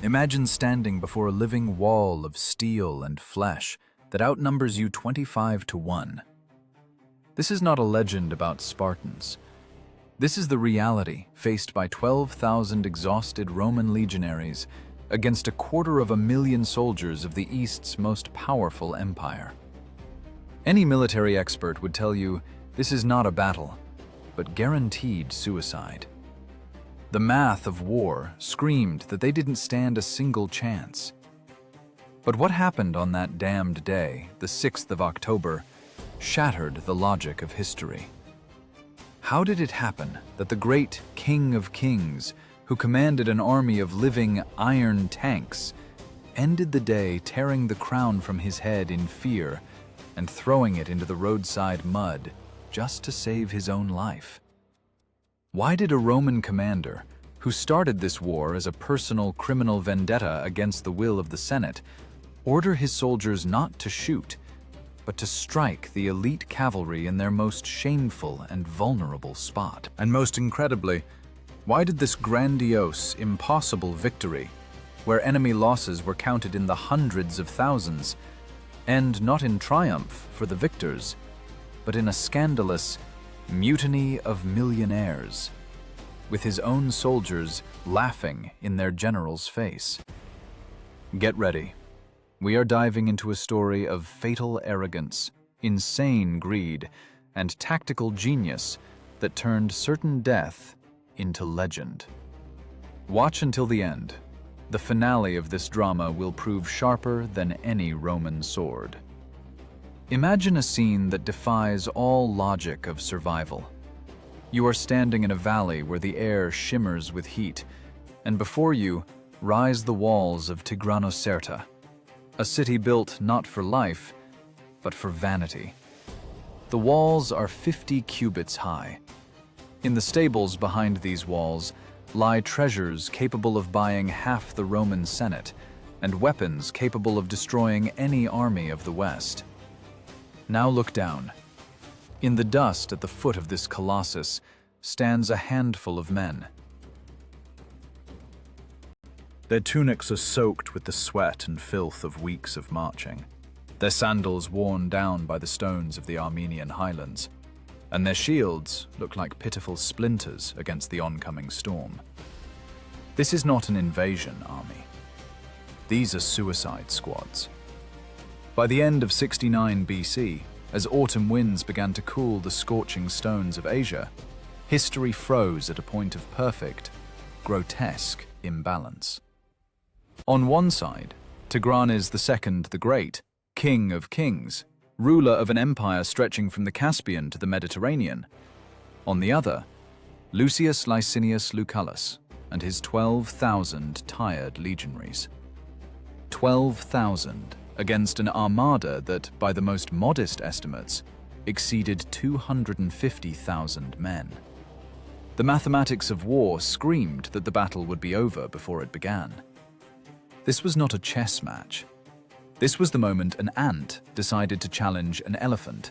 Imagine standing before a living wall of steel and flesh that outnumbers you 25 to 1. This is not a legend about Spartans. This is the reality faced by 12,000 exhausted Roman legionaries against 250,000 soldiers of the East's most powerful empire. Any military expert would tell you this is not a battle, but guaranteed suicide. The math of war screamed that they didn't stand a single chance. But what happened on that damned day, the 6th of October, shattered the logic of history. How did it happen that the great King of Kings, who commanded an army of living iron tanks, ended the day tearing the crown from his head in fear and throwing it into the roadside mud just to save his own life? Why did a Roman commander, who started this war as a personal criminal vendetta against the will of the Senate, order his soldiers not to shoot, but to strike the elite cavalry in their most shameful and vulnerable spot? And most incredibly, why did this grandiose, impossible victory, where enemy losses were counted in the hundreds of thousands, end not in triumph for the victors, but in a scandalous mutiny of millionaires, with his own soldiers laughing in their general's face? Get ready. We are diving into a story of fatal arrogance, insane greed, and tactical genius that turned certain death into legend. Watch until the end. The finale of this drama will prove sharper than any Roman sword. Imagine a scene that defies all logic of survival. You are standing in a valley where the air shimmers with heat, and before you rise the walls of Tigranocerta, a city built not for life, but for vanity. The walls are 50 cubits high. In the stables behind these walls lie treasures capable of buying half the Roman Senate and weapons capable of destroying any army of the West. Now look down. In the dust at the foot of this colossus stands a handful of men. Their tunics are soaked with the sweat and filth of weeks of marching, their sandals worn down by the stones of the Armenian highlands, and their shields look like pitiful splinters against the oncoming storm. This is not an invasion army. These are suicide squads. By the end of 69 BC, as autumn winds began to cool the scorching stones of Asia, history froze at a point of perfect, grotesque imbalance. On one side, Tigranes the Great, King of Kings, ruler of an empire stretching from the Caspian to the Mediterranean. On the other, Lucius Licinius Lucullus and his 12,000 tired legionaries. 12,000 against an armada that, by the most modest estimates, exceeded 250,000 men. The mathematics of war screamed that the battle would be over before it began. This was not a chess match. This was the moment an ant decided to challenge an elephant,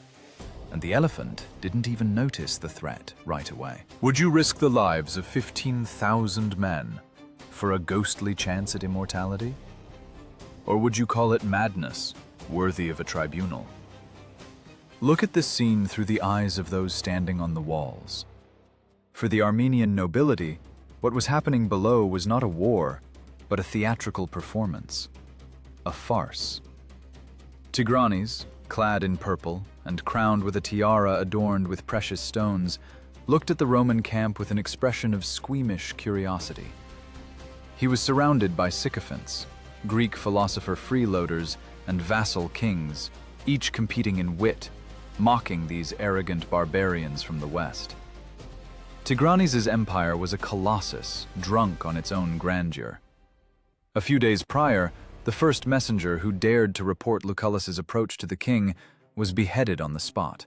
and the elephant didn't even notice the threat right away. Would you risk the lives of 15,000 men for a ghostly chance at immortality? Or would you call it madness, worthy of a tribunal? Look at this scene through the eyes of those standing on the walls. For the Armenian nobility, what was happening below was not a war, but a theatrical performance, a farce. Tigranes, clad in purple and crowned with a tiara adorned with precious stones, looked at the Roman camp with an expression of squeamish curiosity. He was surrounded by sycophants, Greek philosopher freeloaders, and vassal kings, each competing in wit, mocking these arrogant barbarians from the West. Tigranes' empire was a colossus, drunk on its own grandeur. A few days prior, the first messenger who dared to report Lucullus's approach to the king was beheaded on the spot.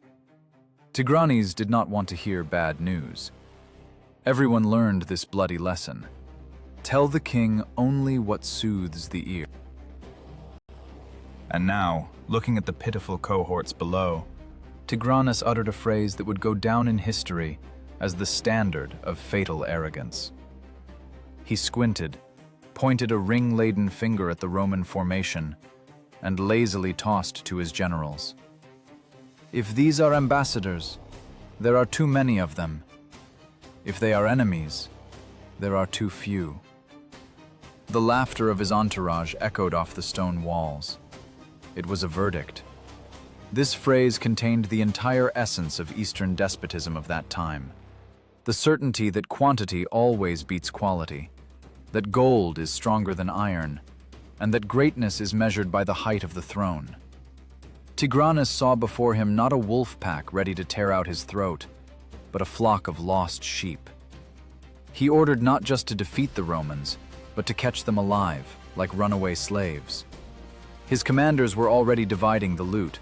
Tigranes did not want to hear bad news. Everyone learned this bloody lesson. Tell the king only what soothes the ear. And now, looking at the pitiful cohorts below, Tigranes uttered a phrase that would go down in history as the standard of fatal arrogance. He squinted, pointed a ring-laden finger at the Roman formation, and lazily tossed to his generals. "If these are ambassadors, there are too many of them. If they are enemies, there are too few." The laughter of his entourage echoed off the stone walls. It was a verdict. This phrase contained the entire essence of Eastern despotism of that time. The certainty that quantity always beats quality, that gold is stronger than iron, and that greatness is measured by the height of the throne. Tigranes saw before him not a wolf pack ready to tear out his throat, but a flock of lost sheep. He ordered not just to defeat the Romans, but to catch them alive, like runaway slaves. His commanders were already dividing the loot,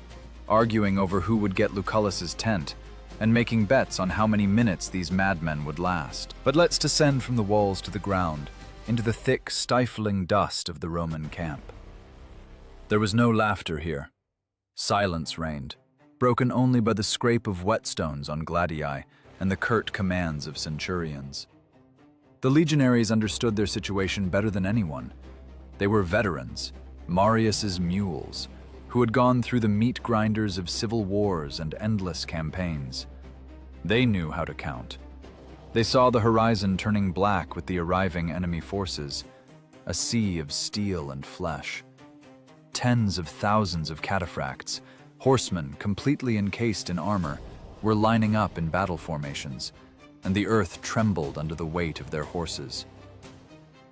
arguing over who would get Lucullus's tent, and making bets on how many minutes these madmen would last. But let's descend from the walls to the ground, into the thick, stifling dust of the Roman camp. There was no laughter here. Silence reigned, broken only by the scrape of whetstones on gladii and the curt commands of centurions. The legionaries understood their situation better than anyone. They were veterans, Marius's mules, who had gone through the meat grinders of civil wars and endless campaigns. They knew how to count. They saw the horizon turning black with the arriving enemy forces, a sea of steel and flesh. Tens of thousands of cataphracts, horsemen completely encased in armor, were lining up in battle formations, and the earth trembled under the weight of their horses.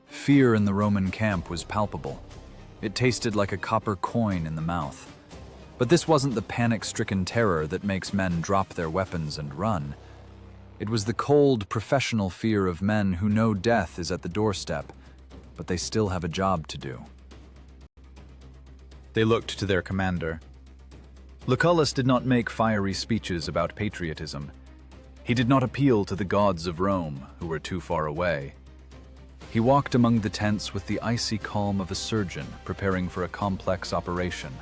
Fear in the Roman camp was palpable. It tasted like a copper coin in the mouth. But this wasn't the panic-stricken terror that makes men drop their weapons and run. It was the cold, professional fear of men who know death is at the doorstep, but they still have a job to do. They looked to their commander. Lucullus did not make fiery speeches about patriotism. He did not appeal to the gods of Rome, who were too far away. He walked among the tents with the icy calm of a surgeon preparing for a complex operation.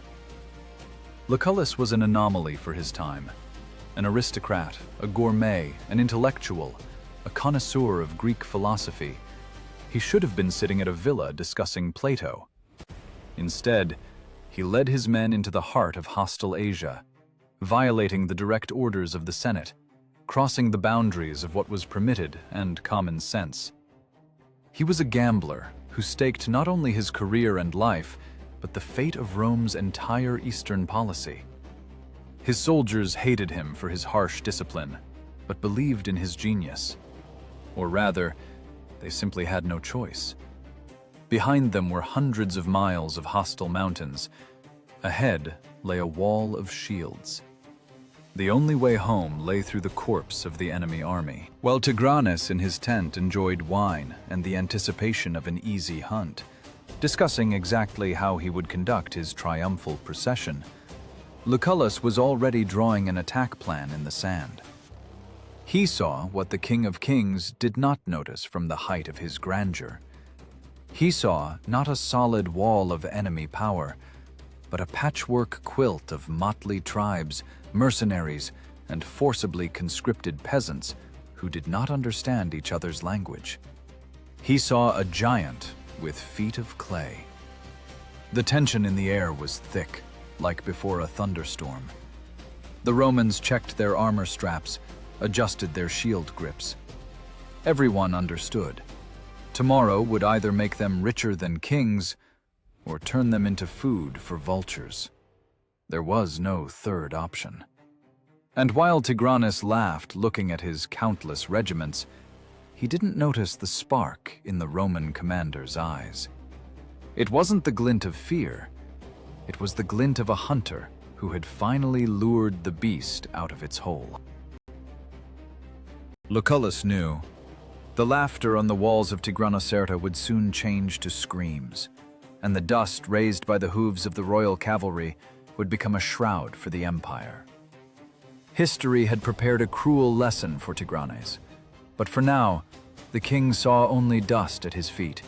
Lucullus was an anomaly for his time. An aristocrat, a gourmet, an intellectual, a connoisseur of Greek philosophy. He should have been sitting at a villa discussing Plato. Instead, he led his men into the heart of hostile Asia, violating the direct orders of the Senate, crossing the boundaries of what was permitted and common sense. He was a gambler who staked not only his career and life, but the fate of Rome's entire Eastern policy. His soldiers hated him for his harsh discipline, but believed in his genius. Or rather, they simply had no choice. Behind them were hundreds of miles of hostile mountains. Ahead lay a wall of shields. The only way home lay through the corpse of the enemy army. While Tigranes in his tent enjoyed wine and the anticipation of an easy hunt, discussing exactly how he would conduct his triumphal procession, Lucullus was already drawing an attack plan in the sand. He saw what the King of Kings did not notice from the height of his grandeur. He saw not a solid wall of enemy power, but a patchwork quilt of motley tribes, mercenaries, and forcibly conscripted peasants who did not understand each other's language. He saw a giant with feet of clay. The tension in the air was thick, like before a thunderstorm. The Romans checked their armor straps, adjusted their shield grips. Everyone understood. Tomorrow would either make them richer than kings or turn them into food for vultures. There was no third option. And while Tigranes laughed, looking at his countless regiments, he didn't notice the spark in the Roman commander's eyes. It wasn't the glint of fear. It was the glint of a hunter who had finally lured the beast out of its hole. Lucullus knew. The laughter on the walls of Tigranocerta would soon change to screams, and the dust raised by the hooves of the royal cavalry would become a shroud for the empire. History had prepared a cruel lesson for Tigranes, but for now, the king saw only dust at his feet,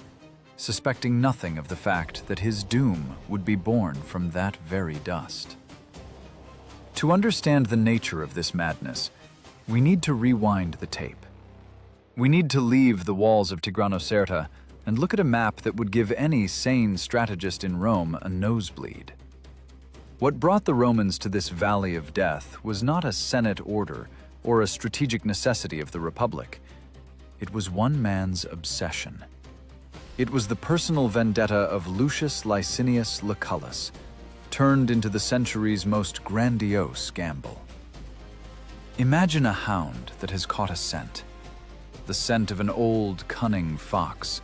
suspecting nothing of the fact that his doom would be born from that very dust. To understand the nature of this madness, we need to rewind the tape. We need to leave the walls of Tigranocerta and look at a map that would give any sane strategist in Rome a nosebleed. What brought the Romans to this valley of death was not a Senate order or a strategic necessity of the Republic. It was one man's obsession. It was the personal vendetta of Lucius Licinius Lucullus, turned into the century's most grandiose gamble. Imagine a hound that has caught a scent. The scent of an old, cunning fox,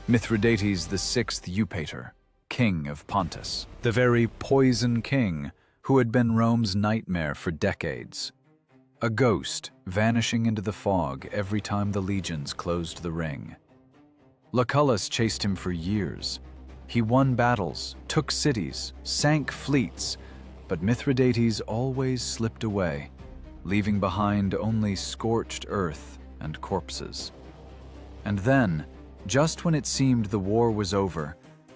Mithridates the Sixth Eupator, king of Pontus, the very poison king who had been Rome's nightmare for decades. A ghost vanishing into the fog every time the legions closed the ring. Lucullus chased him for years. He won battles, took cities, sank fleets, but Mithridates always slipped away, leaving behind only scorched earth and corpses. And then, just when it seemed the war was over,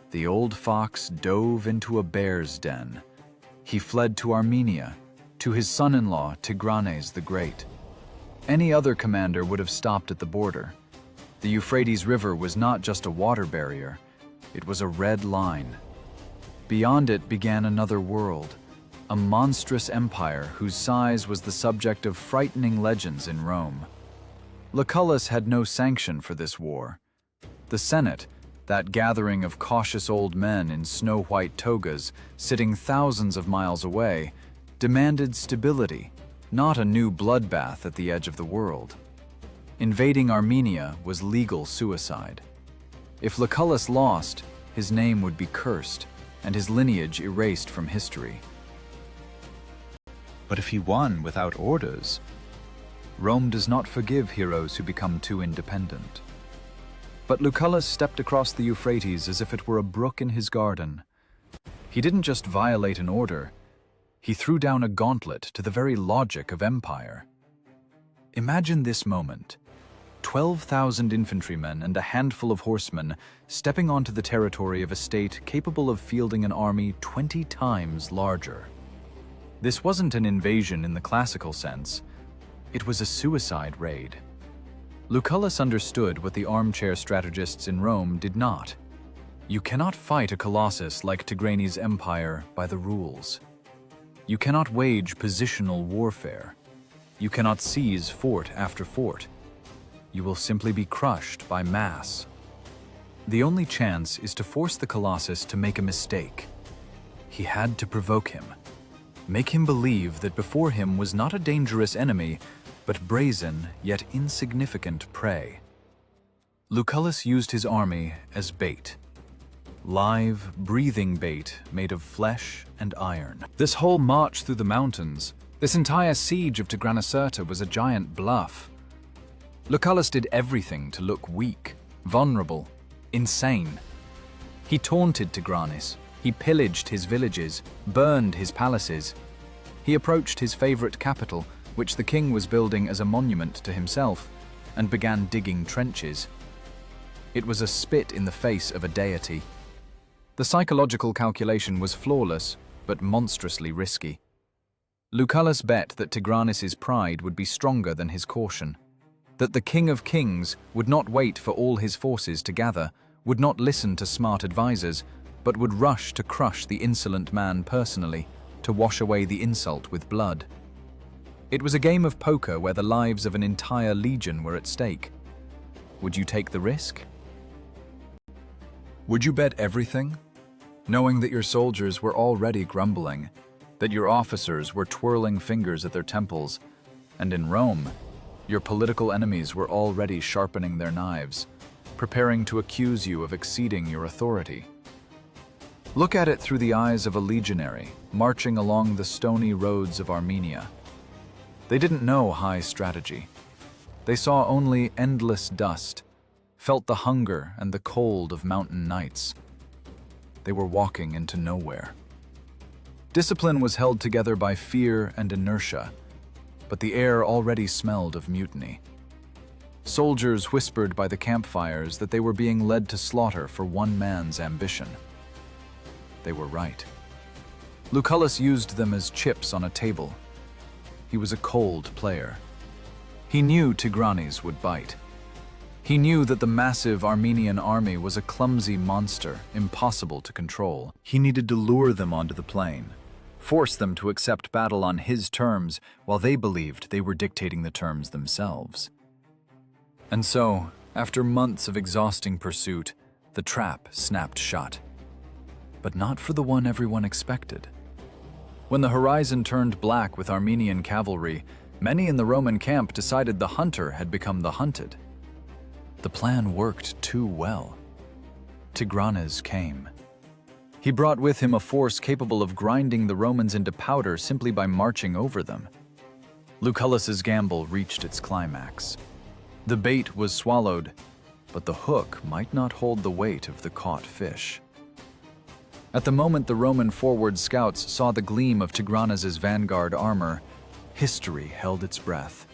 the old fox dove into a bear's den. He fled to Armenia, to his son-in-law Tigranes the Great. Any other commander would have stopped at the border. The Euphrates River was not just a water barrier, it was a red line. Beyond it began another world, a monstrous empire whose size was the subject of frightening legends in Rome. Lucullus had no sanction for this war. The Senate, that gathering of cautious old men in snow-white togas sitting thousands of miles away, demanded stability, not a new bloodbath at the edge of the world. Invading Armenia was legal suicide. If Lucullus lost, his name would be cursed, and his lineage erased from history. But if he won without orders, Rome does not forgive heroes who become too independent. But Lucullus stepped across the Euphrates as if it were a brook in his garden. He didn't just violate an order, he threw down a gauntlet to the very logic of empire. Imagine this moment. 12,000 infantrymen and a handful of horsemen stepping onto the territory of a state capable of fielding an army 20 times larger. This wasn't an invasion in the classical sense. It was a suicide raid. Lucullus understood what the armchair strategists in Rome did not. You cannot fight a colossus like Tigranes' empire by the rules. You cannot wage positional warfare. You cannot seize fort after fort. You will simply be crushed by mass. The only chance is to force the Colossus to make a mistake. He had to provoke him, make him believe that before him was not a dangerous enemy, but brazen yet insignificant prey. Lucullus used his army as bait. Live, breathing bait made of flesh and iron. This whole march through the mountains, this entire siege of Tigranocerta was a giant bluff. Lucullus did everything to look weak, vulnerable, insane. He taunted Tigranes, he pillaged his villages, burned his palaces. He approached his favorite capital, which the king was building as a monument to himself, and began digging trenches. It was a spit in the face of a deity. The psychological calculation was flawless, but monstrously risky. Lucullus bet that Tigranes' pride would be stronger than his caution, that the King of Kings would not wait for all his forces to gather, would not listen to smart advisors, but would rush to crush the insolent man personally, to wash away the insult with blood. It was a game of poker where the lives of an entire legion were at stake. Would you take the risk? Would you bet everything, knowing that your soldiers were already grumbling, that your officers were twirling fingers at their temples, and in Rome, your political enemies were already sharpening their knives, preparing to accuse you of exceeding your authority? Look at it through the eyes of a legionary marching along the stony roads of Armenia. They didn't know high strategy. They saw only endless dust, felt the hunger and the cold of mountain nights. They were walking into nowhere. Discipline was held together by fear and inertia, but the air already smelled of mutiny. Soldiers whispered by the campfires that they were being led to slaughter for one man's ambition. They were right. Lucullus used them as chips on a table. He was a cold player. He knew Tigranes would bite. He knew that the massive Armenian army was a clumsy monster, impossible to control. He needed to lure them onto the plain, force them to accept battle on his terms while they believed they were dictating the terms themselves. And so, after months of exhausting pursuit, the trap snapped shut. But not for the one everyone expected. When the horizon turned black with Armenian cavalry, many in the Roman camp decided the hunter had become the hunted. The plan worked too well. Tigranes came. He brought with him a force capable of grinding the Romans into powder simply by marching over them. Lucullus's gamble reached its climax. The bait was swallowed, but the hook might not hold the weight of the caught fish. At the moment the Roman forward scouts saw the gleam of Tigranes' vanguard armor, history held its breath.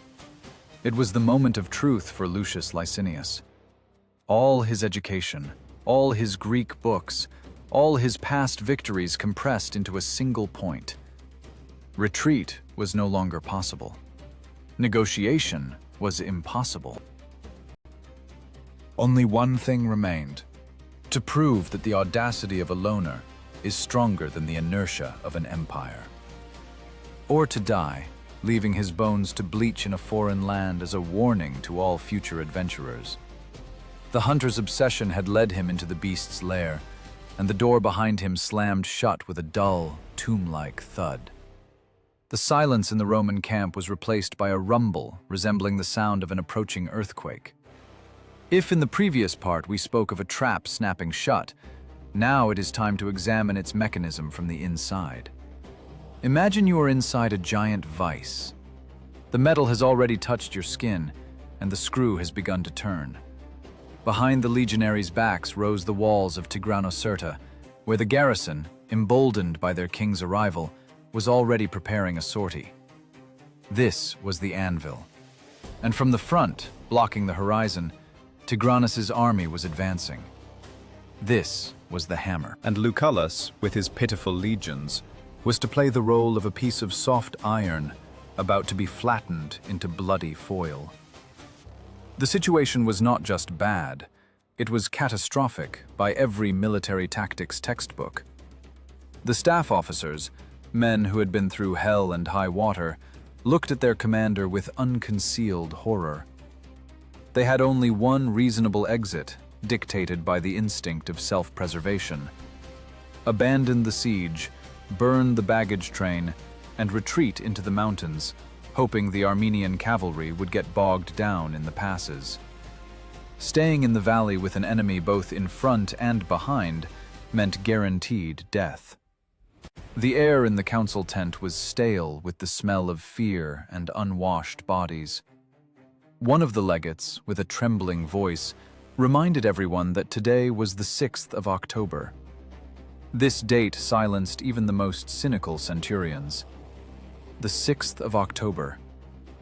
It was the moment of truth for Lucius Licinius. All his education, all his Greek books, all his past victories compressed into a single point. Retreat was no longer possible. Negotiation was impossible. Only one thing remained: to prove that the audacity of a loner is stronger than the inertia of an empire. Or to die, leaving his bones to bleach in a foreign land as a warning to all future adventurers. The hunter's obsession had led him into the beast's lair, and the door behind him slammed shut with a dull, tomb-like thud. The silence in the Roman camp was replaced by a rumble resembling the sound of an approaching earthquake. If in the previous part we spoke of a trap snapping shut, now it is time to examine its mechanism from the inside. Imagine you are inside a giant vise. The metal has already touched your skin, and the screw has begun to turn. Behind the legionaries' backs rose the walls of Tigranocerta, where the garrison, emboldened by their king's arrival, was already preparing a sortie. This was the anvil, and from the front, blocking the horizon, Tigranes' army was advancing. This was the hammer, and Lucullus, with his pitiful legions, was to play the role of a piece of soft iron about to be flattened into bloody foil. The situation was not just bad, it was catastrophic by every military tactics textbook. The staff officers, men who had been through hell and high water, looked at their commander with unconcealed horror. They had only one reasonable exit, dictated by the instinct of self-preservation: abandon the siege, burn the baggage train, and retreat into the mountains, hoping the Armenian cavalry would get bogged down in the passes. Staying in the valley with an enemy both in front and behind meant guaranteed death. The air in the council tent was stale with the smell of fear and unwashed bodies. One of the legates, with a trembling voice, reminded everyone that today was the 6th of October. This date silenced even the most cynical centurions. The 6th of October,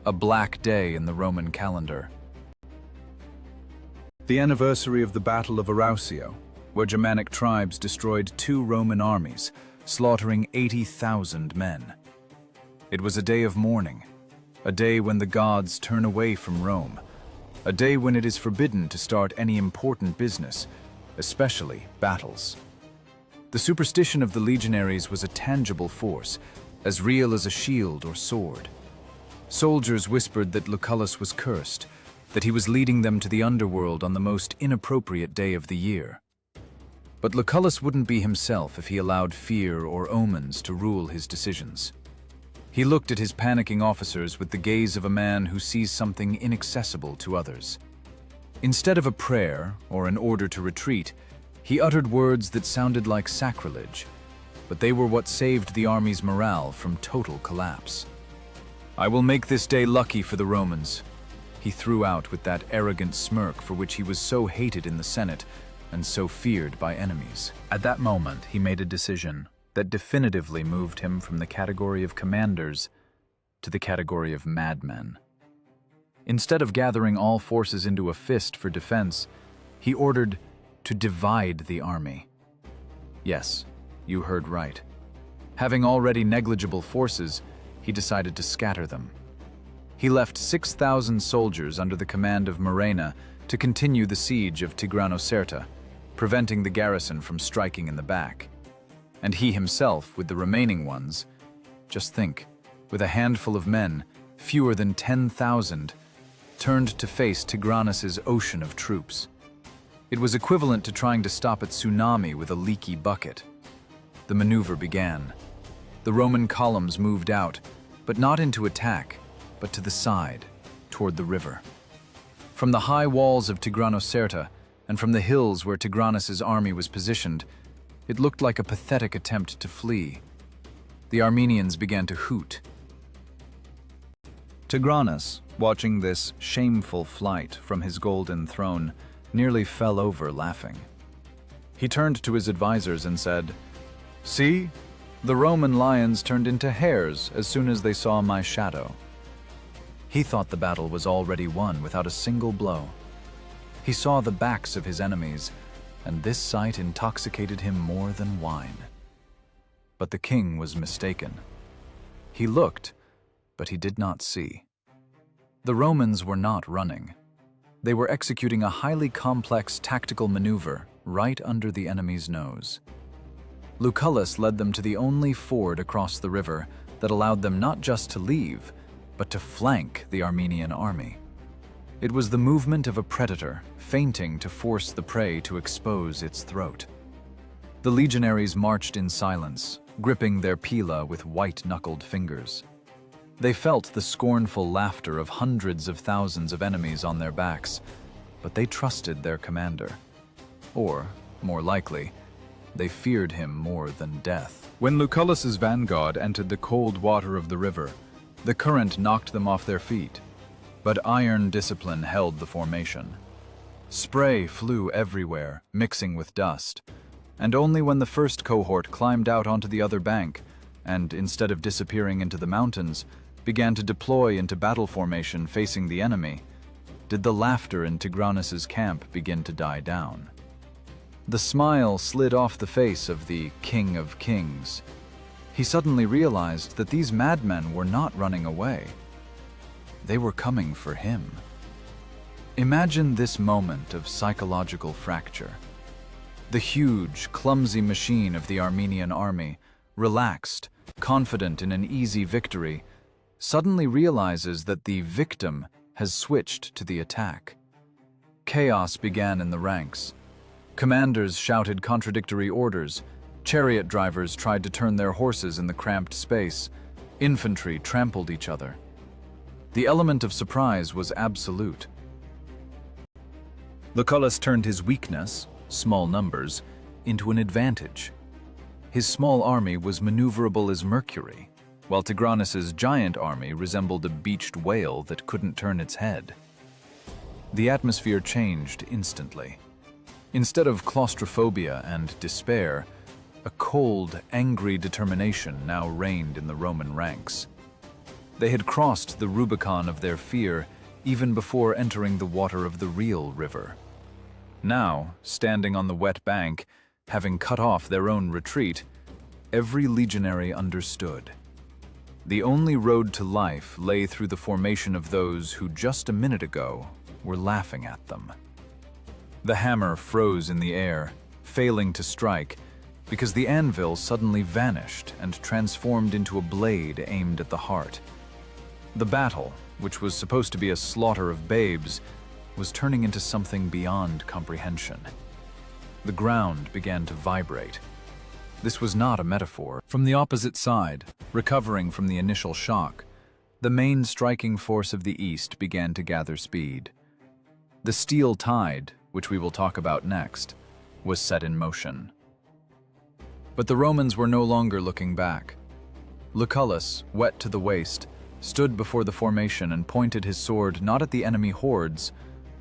a black day in the Roman calendar. The anniversary of the Battle of Tigranocerta, where Germanic tribes destroyed 2 Roman armies, slaughtering 80,000 men. It was a day of mourning, a day when the gods turn away from Rome, a day when it is forbidden to start any important business, especially battles. The superstition of the legionaries was a tangible force, as real as a shield or sword. Soldiers whispered that Lucullus was cursed, that he was leading them to the underworld on the most inappropriate day of the year. But Lucullus wouldn't be himself if he allowed fear or omens to rule his decisions. He looked at his panicking officers with the gaze of a man who sees something inaccessible to others. Instead of a prayer or an order to retreat, he uttered words that sounded like sacrilege, but they were what saved the army's morale from total collapse. "I will make this day lucky for the Romans," he threw out with that arrogant smirk for which he was so hated in the Senate and so feared by enemies. At that moment, he made a decision that definitively moved him from the category of commanders to the category of madmen. Instead of gathering all forces into a fist for defense, he ordered to divide the army. Yes, you heard right. Having already negligible forces, he decided to scatter them. He left 6,000 soldiers under the command of Murena to continue the siege of Tigranocerta, preventing the garrison from striking in the back. And he himself, with the remaining ones, just think, with a handful of men, fewer than 10,000, turned to face Tigranes' ocean of troops. It was equivalent to trying to stop a tsunami with a leaky bucket. The maneuver began. The Roman columns moved out, but not into attack, but to the side, toward the river. From the high walls of Tigranocerta, and from the hills where Tigranes' army was positioned, it looked like a pathetic attempt to flee. The Armenians began to hoot. Tigranes, watching this shameful flight from his golden throne, nearly fell over laughing. He turned to his advisors and said, "See, the Roman lions turned into hares as soon as they saw my shadow." He thought the battle was already won without a single blow. He saw the backs of his enemies, and this sight intoxicated him more than wine. But the king was mistaken. He looked, but he did not see. The Romans were not running. They were executing a highly complex tactical maneuver right under the enemy's nose. Lucullus led them to the only ford across the river that allowed them not just to leave, but to flank the Armenian army. It was the movement of a predator, feinting to force the prey to expose its throat. The legionaries marched in silence, gripping their pila with white-knuckled fingers. They felt the scornful laughter of hundreds of thousands of enemies on their backs, but they trusted their commander. Or, more likely, they feared him more than death. When Lucullus's vanguard entered the cold water of the river, the current knocked them off their feet, but iron discipline held the formation. Spray flew everywhere, mixing with dust, and only when the first cohort climbed out onto the other bank and, instead of disappearing into the mountains, began to deploy into battle formation facing the enemy, did the laughter in Tigranes' camp begin to die down. The smile slid off the face of the King of Kings. He suddenly realized that these madmen were not running away. They were coming for him. Imagine this moment of psychological fracture. The huge, clumsy machine of the Armenian army, relaxed, confident in an easy victory, suddenly realizes that the victim has switched to the attack. Chaos began in the ranks. Commanders shouted contradictory orders. Chariot drivers tried to turn their horses in the cramped space. Infantry trampled each other. The element of surprise was absolute. Lucullus turned his weakness, small numbers, into an advantage. His small army was maneuverable as mercury, while Tigranes' giant army resembled a beached whale that couldn't turn its head. The atmosphere changed instantly. Instead of claustrophobia and despair, a cold, angry determination now reigned in the Roman ranks. They had crossed the Rubicon of their fear even before entering the water of the real river. Now, standing on the wet bank, having cut off their own retreat, every legionary understood. The only road to life lay through the formation of those who just a minute ago were laughing at them. The hammer froze in the air, failing to strike, because the anvil suddenly vanished and transformed into a blade aimed at the heart. The battle, which was supposed to be a slaughter of babes, was turning into something beyond comprehension. The ground began to vibrate. This was not a metaphor. From the opposite side, recovering from the initial shock, the main striking force of the East began to gather speed. The steel tide, which we will talk about next, was set in motion. But the Romans were no longer looking back. Lucullus, wet to the waist, stood before the formation and pointed his sword not at the enemy hordes,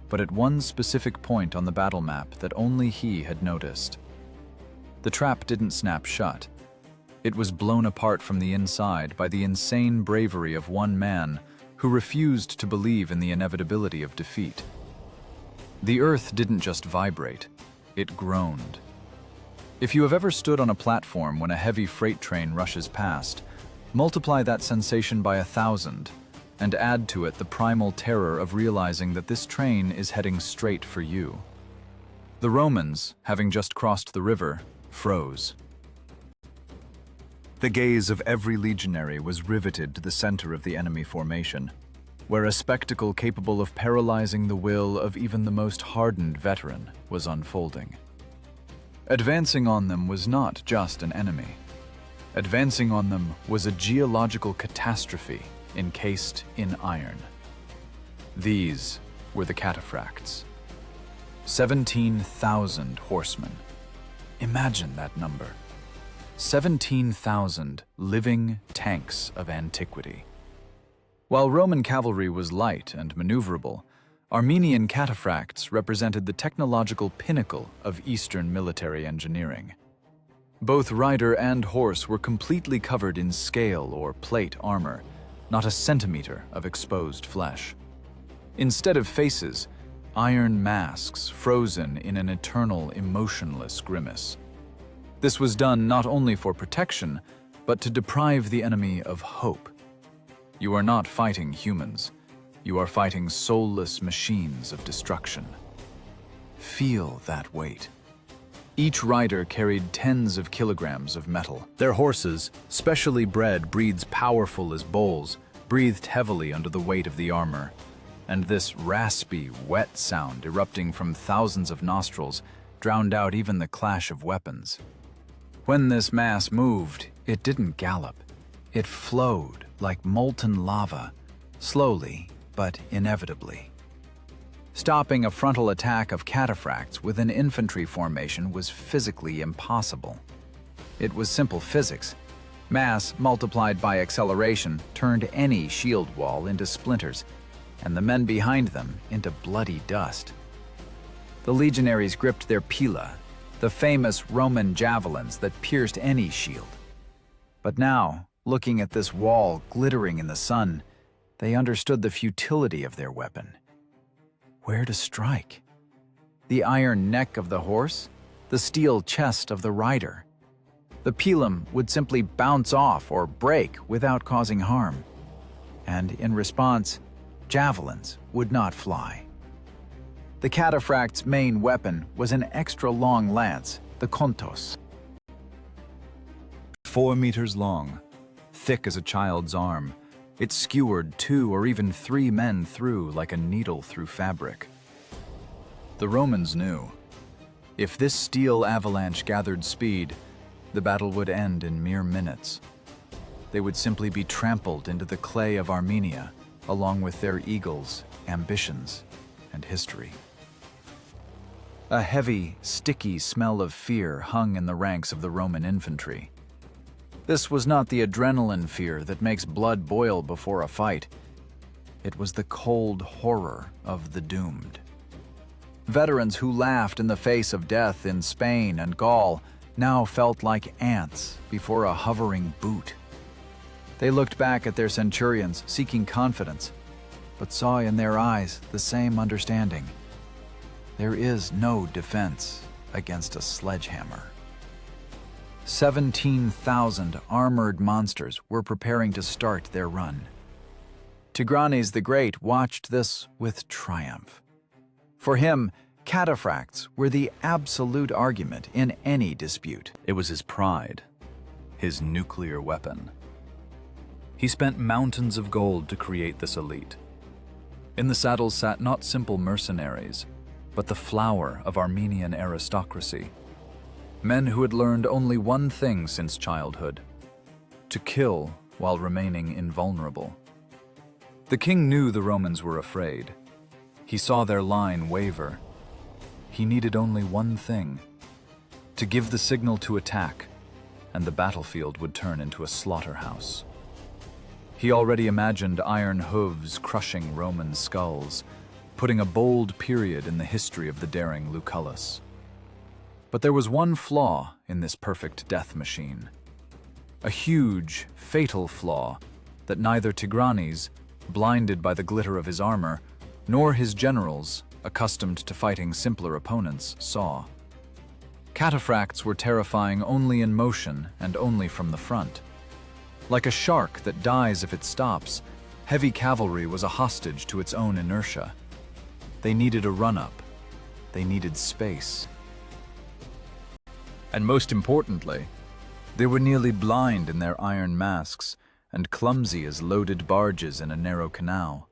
but at one specific point on the battle map that only he had noticed. The trap didn't snap shut. It was blown apart from the inside by the insane bravery of one man who refused to believe in the inevitability of defeat. The earth didn't just vibrate, it groaned. If you have ever stood on a platform when a heavy freight train rushes past, multiply that sensation by 1,000, and add to it the primal terror of realizing that this train is heading straight for you. The Romans, having just crossed the river, froze. The gaze of every legionary was riveted to the center of the enemy formation, where a spectacle capable of paralyzing the will of even the most hardened veteran was unfolding. Advancing on them was not just an enemy. Advancing on them was a geological catastrophe encased in iron. These were the Cataphracts. 17,000 horsemen. Imagine that number. 17,000 living tanks of antiquity. While Roman cavalry was light and maneuverable, Armenian Cataphracts represented the technological pinnacle of Eastern military engineering. Both rider and horse were completely covered in scale or plate armor, not a centimeter of exposed flesh. Instead of faces, iron masks frozen in an eternal, emotionless grimace. This was done not only for protection, but to deprive the enemy of hope. You are not fighting humans. You are fighting soulless machines of destruction. Feel that weight. Each rider carried tens of kilograms of metal. Their horses, specially bred breeds powerful as bulls, breathed heavily under the weight of the armor. And this raspy, wet sound erupting from thousands of nostrils drowned out even the clash of weapons. When this mass moved, it didn't gallop. It flowed like molten lava, slowly but inevitably. Stopping a frontal attack of Cataphracts with an infantry formation was physically impossible. It was simple physics. Mass multiplied by acceleration turned any shield wall into splinters, and the men behind them into bloody dust. The legionaries gripped their pila, the famous Roman javelins that pierced any shield. But now, looking at this wall glittering in the sun, they understood the futility of their weapon. Where to strike? The iron neck of the horse? The steel chest of the rider? The pilum would simply bounce off or break without causing harm. And in response, javelins would not fly. The Cataphract's main weapon was an extra-long lance, the kontos. 4 meters long, thick as a child's arm, it skewered 2 or even 3 men through like a needle through fabric. The Romans knew, if this steel avalanche gathered speed, the battle would end in mere minutes. They would simply be trampled into the clay of Armenia, along with their eagles, ambitions, and history. A heavy, sticky smell of fear hung in the ranks of the Roman infantry. This was not the adrenaline fear that makes blood boil before a fight. It was the cold horror of the doomed. Veterans who laughed in the face of death in Spain and Gaul now felt like ants before a hovering boot. They looked back at their centurions seeking confidence, but saw in their eyes the same understanding. There is no defense against a sledgehammer. 17,000 armored monsters were preparing to start their run. Tigranes the Great watched this with triumph. For him, Cataphracts were the absolute argument in any dispute. It was his pride, his nuclear weapon. He spent mountains of gold to create this elite. In the saddles sat not simple mercenaries, but the flower of Armenian aristocracy. Men who had learned only one thing since childhood: to kill while remaining invulnerable. The king knew the Romans were afraid. He saw their line waver. He needed only one thing: to give the signal to attack, and the battlefield would turn into a slaughterhouse. He already imagined iron hooves crushing Roman skulls, putting a bold period in the history of the daring Lucullus. But there was one flaw in this perfect death machine. A huge, fatal flaw that neither Tigranes, blinded by the glitter of his armor, nor his generals, accustomed to fighting simpler opponents, saw. Cataphracts were terrifying only in motion and only from the front. Like a shark that dies if it stops, Heavy cavalry was a hostage to its own inertia. They needed a run-up. They needed space. And most importantly, they were nearly blind in their iron masks and clumsy as loaded barges in a narrow canal.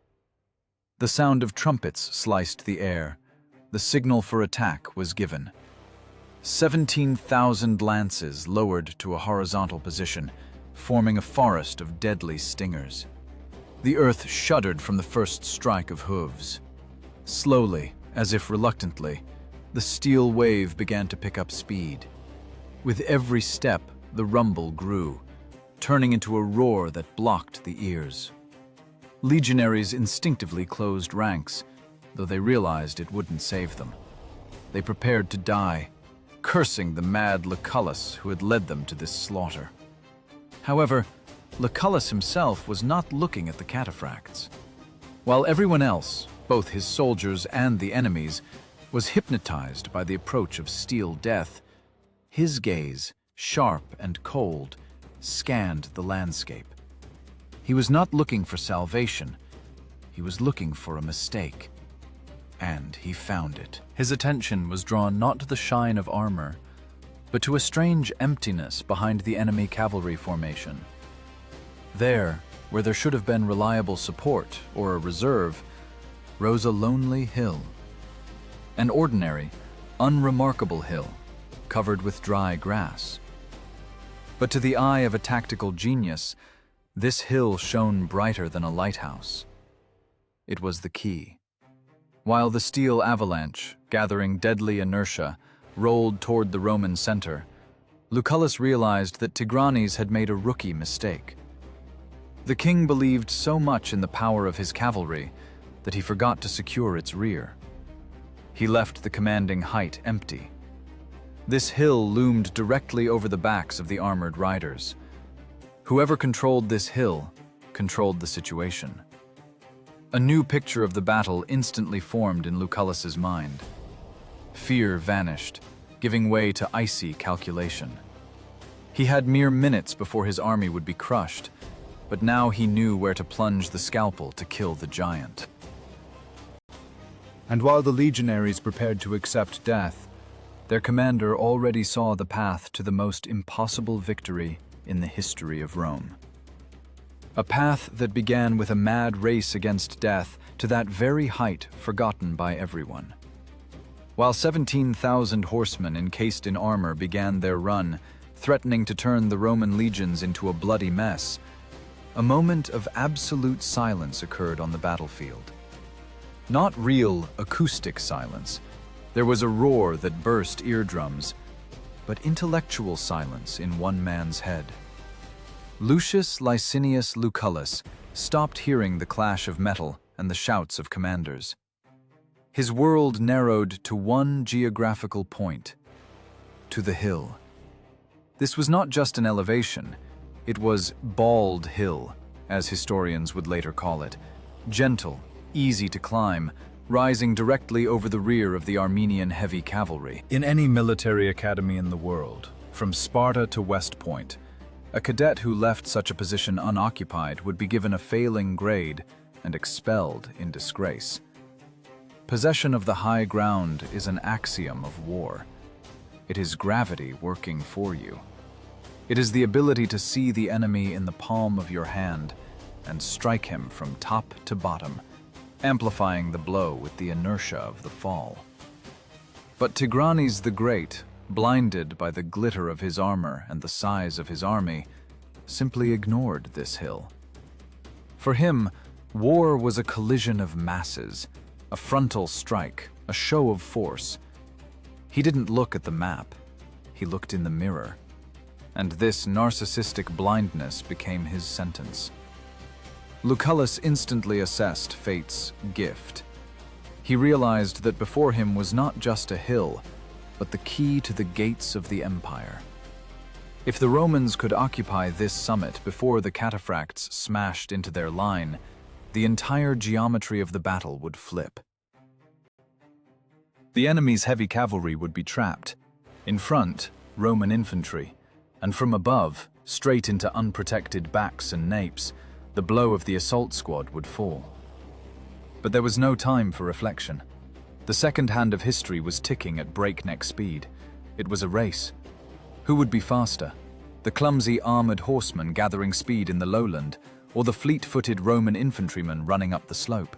The sound of trumpets sliced the air. The signal for attack was given. 17,000 lances lowered to a horizontal position, forming a forest of deadly stingers. The earth shuddered from the first strike of hooves. Slowly, as if reluctantly, the steel wave began to pick up speed. With every step, the rumble grew, turning into a roar that blocked the ears. Legionaries instinctively closed ranks, though they realized it wouldn't save them. They prepared to die, cursing the mad Lucullus who had led them to this slaughter. However, Lucullus himself was not looking at the Cataphracts. While everyone else, both his soldiers and the enemies, was hypnotized by the approach of steel death, his gaze, sharp and cold, scanned the landscape. He was not looking for salvation. He was looking for a mistake. And he found it. His attention was drawn not to the shine of armor, but to a strange emptiness behind the enemy cavalry formation. There, where there should have been reliable support or a reserve, rose a lonely hill. An ordinary, unremarkable hill, covered with dry grass. But to the eye of a tactical genius, this hill shone brighter than a lighthouse. It was the key. While the steel avalanche, gathering deadly inertia, rolled toward the Roman center, Lucullus realized that Tigranes had made a rookie mistake. The king believed so much in the power of his cavalry that he forgot to secure its rear. He left the commanding height empty. This hill loomed directly over the backs of the armored riders. Whoever controlled this hill controlled the situation. A new picture of the battle instantly formed in Lucullus's mind. Fear vanished, giving way to icy calculation. He had mere minutes before his army would be crushed, but now he knew where to plunge the scalpel to kill the giant. And while the legionaries prepared to accept death, their commander already saw the path to the most impossible victory in the history of Rome. A path that began with a mad race against death to that very height forgotten by everyone. While 17,000 horsemen encased in armor began their run, threatening to turn the Roman legions into a bloody mess, a moment of absolute silence occurred on the battlefield. Not real acoustic silence. There was a roar that burst eardrums, but intellectual silence in one man's head. Lucius Licinius Lucullus stopped hearing the clash of metal and the shouts of commanders. His world narrowed to one geographical point, to the hill. This was not just an elevation, it was Bald Hill, as historians would later call it, gentle, easy to climb, rising directly over the rear of the Armenian heavy cavalry. In any military academy in the world, from Sparta to West Point, a cadet who left such a position unoccupied would be given a failing grade and expelled in disgrace. Possession of the high ground is an axiom of war. It is gravity working for you. It is the ability to see the enemy in the palm of your hand and strike him from top to bottom, amplifying the blow with the inertia of the fall. But Tigranes the Great, blinded by the glitter of his armor and the size of his army, simply ignored this hill. For him, war was a collision of masses, a frontal strike, a show of force. He didn't look at the map, he looked in the mirror. And this narcissistic blindness became his sentence. Lucullus instantly assessed fate's gift. He realized that before him was not just a hill, but the key to the gates of the empire. If the Romans could occupy this summit before the Cataphracts smashed into their line, the entire geometry of the battle would flip. The enemy's heavy cavalry would be trapped. In front, Roman infantry, and from above, straight into unprotected backs and napes, the blow of the assault squad would fall. But there was no time for reflection. The second hand of history was ticking at breakneck speed. It was a race. Who would be faster? The clumsy armored horseman gathering speed in the lowland, or the fleet-footed Roman infantryman running up the slope?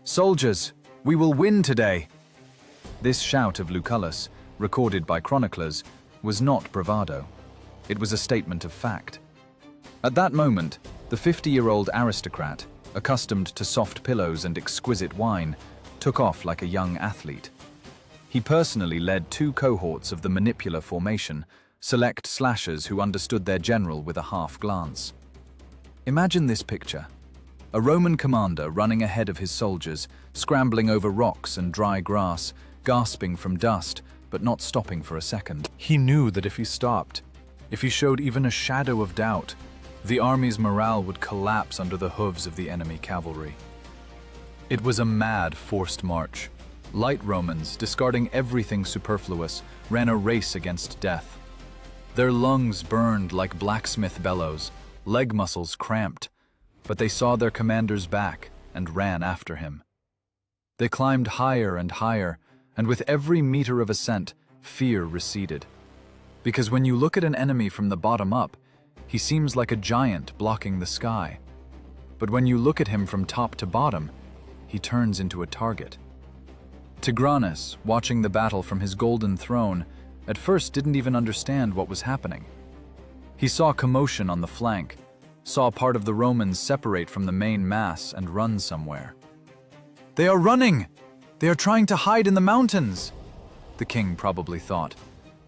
"Soldiers, we will win today!" This shout of Lucullus, recorded by chroniclers, was not bravado. It was a statement of fact. At that moment, the 50-year-old aristocrat, accustomed to soft pillows and exquisite wine, took off like a young athlete. He personally led 2 cohorts of the manipular formation, select slashers who understood their general with a half glance. Imagine this picture. A Roman commander running ahead of his soldiers, scrambling over rocks and dry grass, gasping from dust, but not stopping for a second. He knew that if he stopped, if he showed even a shadow of doubt, the army's morale would collapse under the hooves of the enemy cavalry. It was a mad, forced march. Light Romans, discarding everything superfluous, ran a race against death. Their lungs burned like blacksmith bellows, leg muscles cramped, but they saw their commander's back and ran after him. They climbed higher and higher, and with every meter of ascent, fear receded. Because when you look at an enemy from the bottom up, he seems like a giant blocking the sky. But when you look at him from top to bottom, he turns into a target. Tigranes, watching the battle from his golden throne, at first didn't even understand what was happening. He saw commotion on the flank, saw part of the Romans separate from the main mass and run somewhere. "They are running! They are trying to hide in the mountains!" the king probably thought,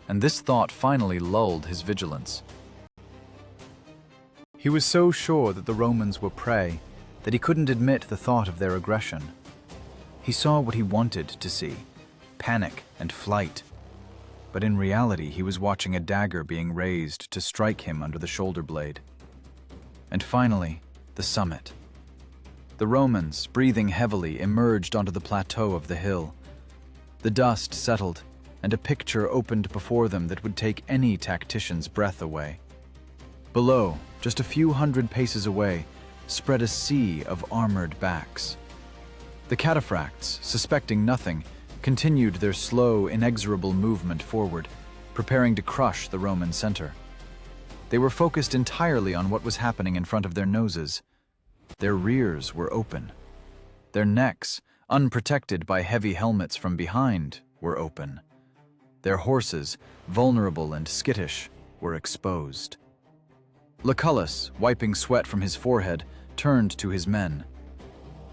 and this thought finally lulled his vigilance. He was so sure that the Romans were prey that he couldn't admit the thought of their aggression. He saw what he wanted to see, panic and flight. But in reality, he was watching a dagger being raised to strike him under the shoulder blade. And finally, the summit. The Romans, breathing heavily, emerged onto the plateau of the hill. The dust settled, and a picture opened before them that would take any tactician's breath away. Below, just a few hundred paces away, spread a sea of armored backs. The Cataphracts, suspecting nothing, continued their slow, inexorable movement forward, preparing to crush the Roman center. They were focused entirely on what was happening in front of their noses. Their rears were open. Their necks, unprotected by heavy helmets from behind, were open. Their horses, vulnerable and skittish, were exposed. Lucullus, wiping sweat from his forehead, turned to his men.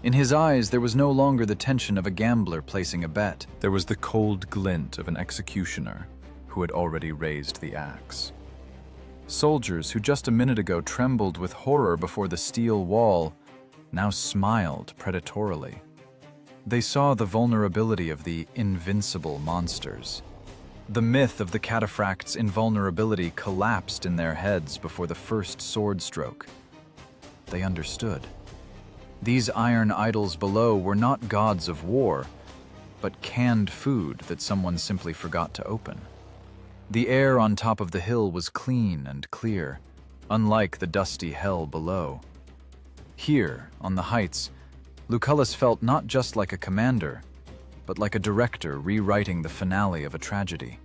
In his eyes, there was no longer the tension of a gambler placing a bet. There was the cold glint of an executioner who had already raised the axe. Soldiers who just a minute ago trembled with horror before the steel wall now smiled predatorily. They saw the vulnerability of the invincible monsters. The myth of the Cataphracts' invulnerability collapsed in their heads before the first sword stroke. They understood. These iron idols below were not gods of war, but canned food that someone simply forgot to open. The air on top of the hill was clean and clear, unlike the dusty hell below. Here, on the heights, Lucullus felt not just like a commander, but like a director rewriting the finale of a tragedy.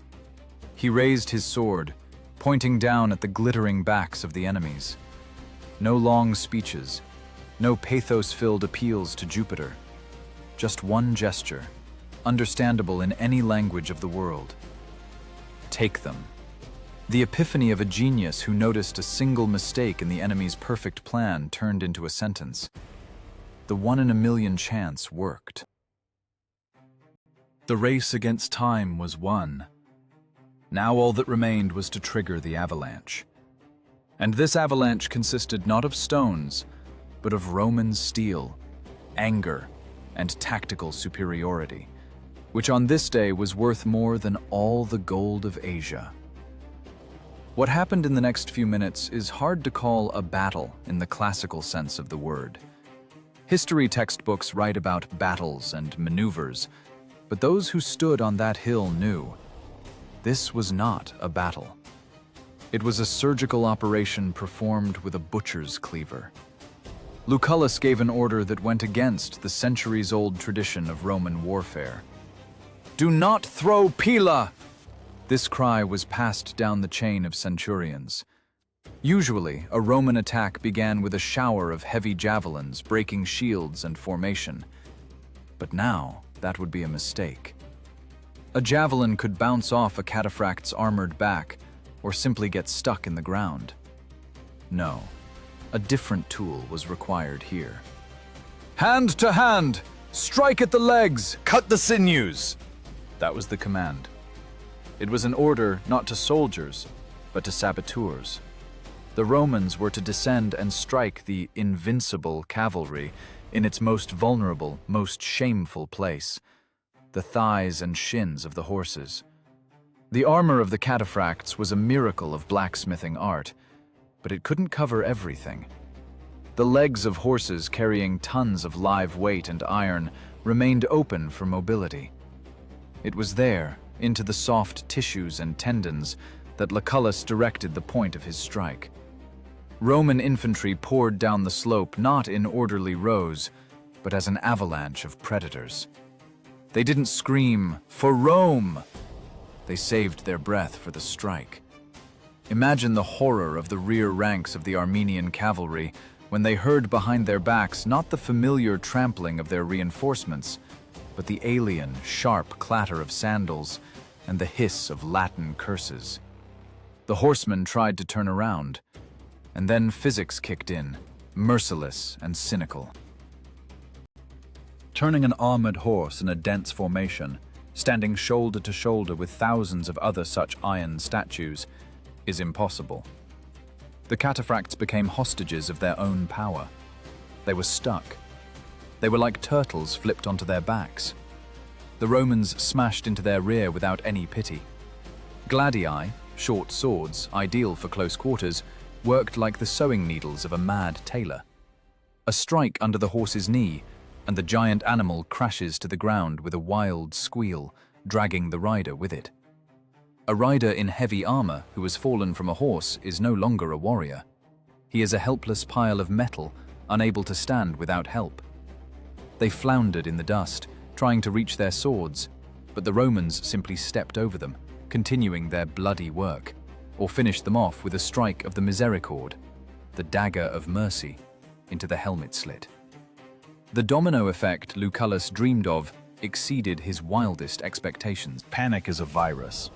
He raised his sword, pointing down at the glittering backs of the enemies. No long speeches, no pathos-filled appeals to Jupiter. Just one gesture, understandable in any language of the world. Take them. The epiphany of a genius who noticed a single mistake in the enemy's perfect plan turned into a sentence. The 1 in a million chance worked. The race against time was won. Now all that remained was to trigger the avalanche. And this avalanche consisted not of stones, but of Roman steel, anger, and tactical superiority, which on this day was worth more than all the gold of Asia. What happened in the next few minutes is hard to call a battle in the classical sense of the word. History textbooks write about battles and maneuvers, but those who stood on that hill knew this was not a battle. It was a surgical operation performed with a butcher's cleaver. Lucullus gave an order that went against the centuries-old tradition of Roman warfare. "Do not throw pila!" This cry was passed down the chain of centurions. Usually, a Roman attack began with a shower of heavy javelins, breaking shields and formation. But now, that would be a mistake. A javelin could bounce off a cataphract's armored back, or simply get stuck in the ground. No, a different tool was required here. "Hand to hand! Strike at the legs! Cut the sinews!" That was the command. It was an order not to soldiers, but to saboteurs. The Romans were to descend and strike the invincible cavalry in its most vulnerable, most shameful place, the thighs and shins of the horses. The armor of the Cataphracts was a miracle of blacksmithing art, but it couldn't cover everything. The legs of horses carrying tons of live weight and iron remained open for mobility. It was there, into the soft tissues and tendons, that Lucullus directed the point of his strike. Roman infantry poured down the slope not in orderly rows, but as an avalanche of predators. They didn't scream, "For Rome!" They saved their breath for the strike. Imagine the horror of the rear ranks of the Armenian cavalry when they heard behind their backs not the familiar trampling of their reinforcements, but the alien, sharp clatter of sandals and the hiss of Latin curses. The horsemen tried to turn around, and then physics kicked in, merciless and cynical. Turning an armored horse in a dense formation, standing shoulder to shoulder with thousands of other such iron statues, is impossible. The Cataphracts became hostages of their own power. They were stuck. They were like turtles flipped onto their backs. The Romans smashed into their rear without any pity. Gladii, short swords, ideal for close quarters, worked like the sewing needles of a mad tailor. A strike under the horse's knee, and the giant animal crashes to the ground with a wild squeal, dragging the rider with it. A rider in heavy armor who has fallen from a horse is no longer a warrior. He is a helpless pile of metal, unable to stand without help. They floundered in the dust, trying to reach their swords, but the Romans simply stepped over them, continuing their bloody work, or finished them off with a strike of the misericord, the dagger of mercy, into the helmet slit. The domino effect Lucullus dreamed of exceeded his wildest expectations. Panic is a virus,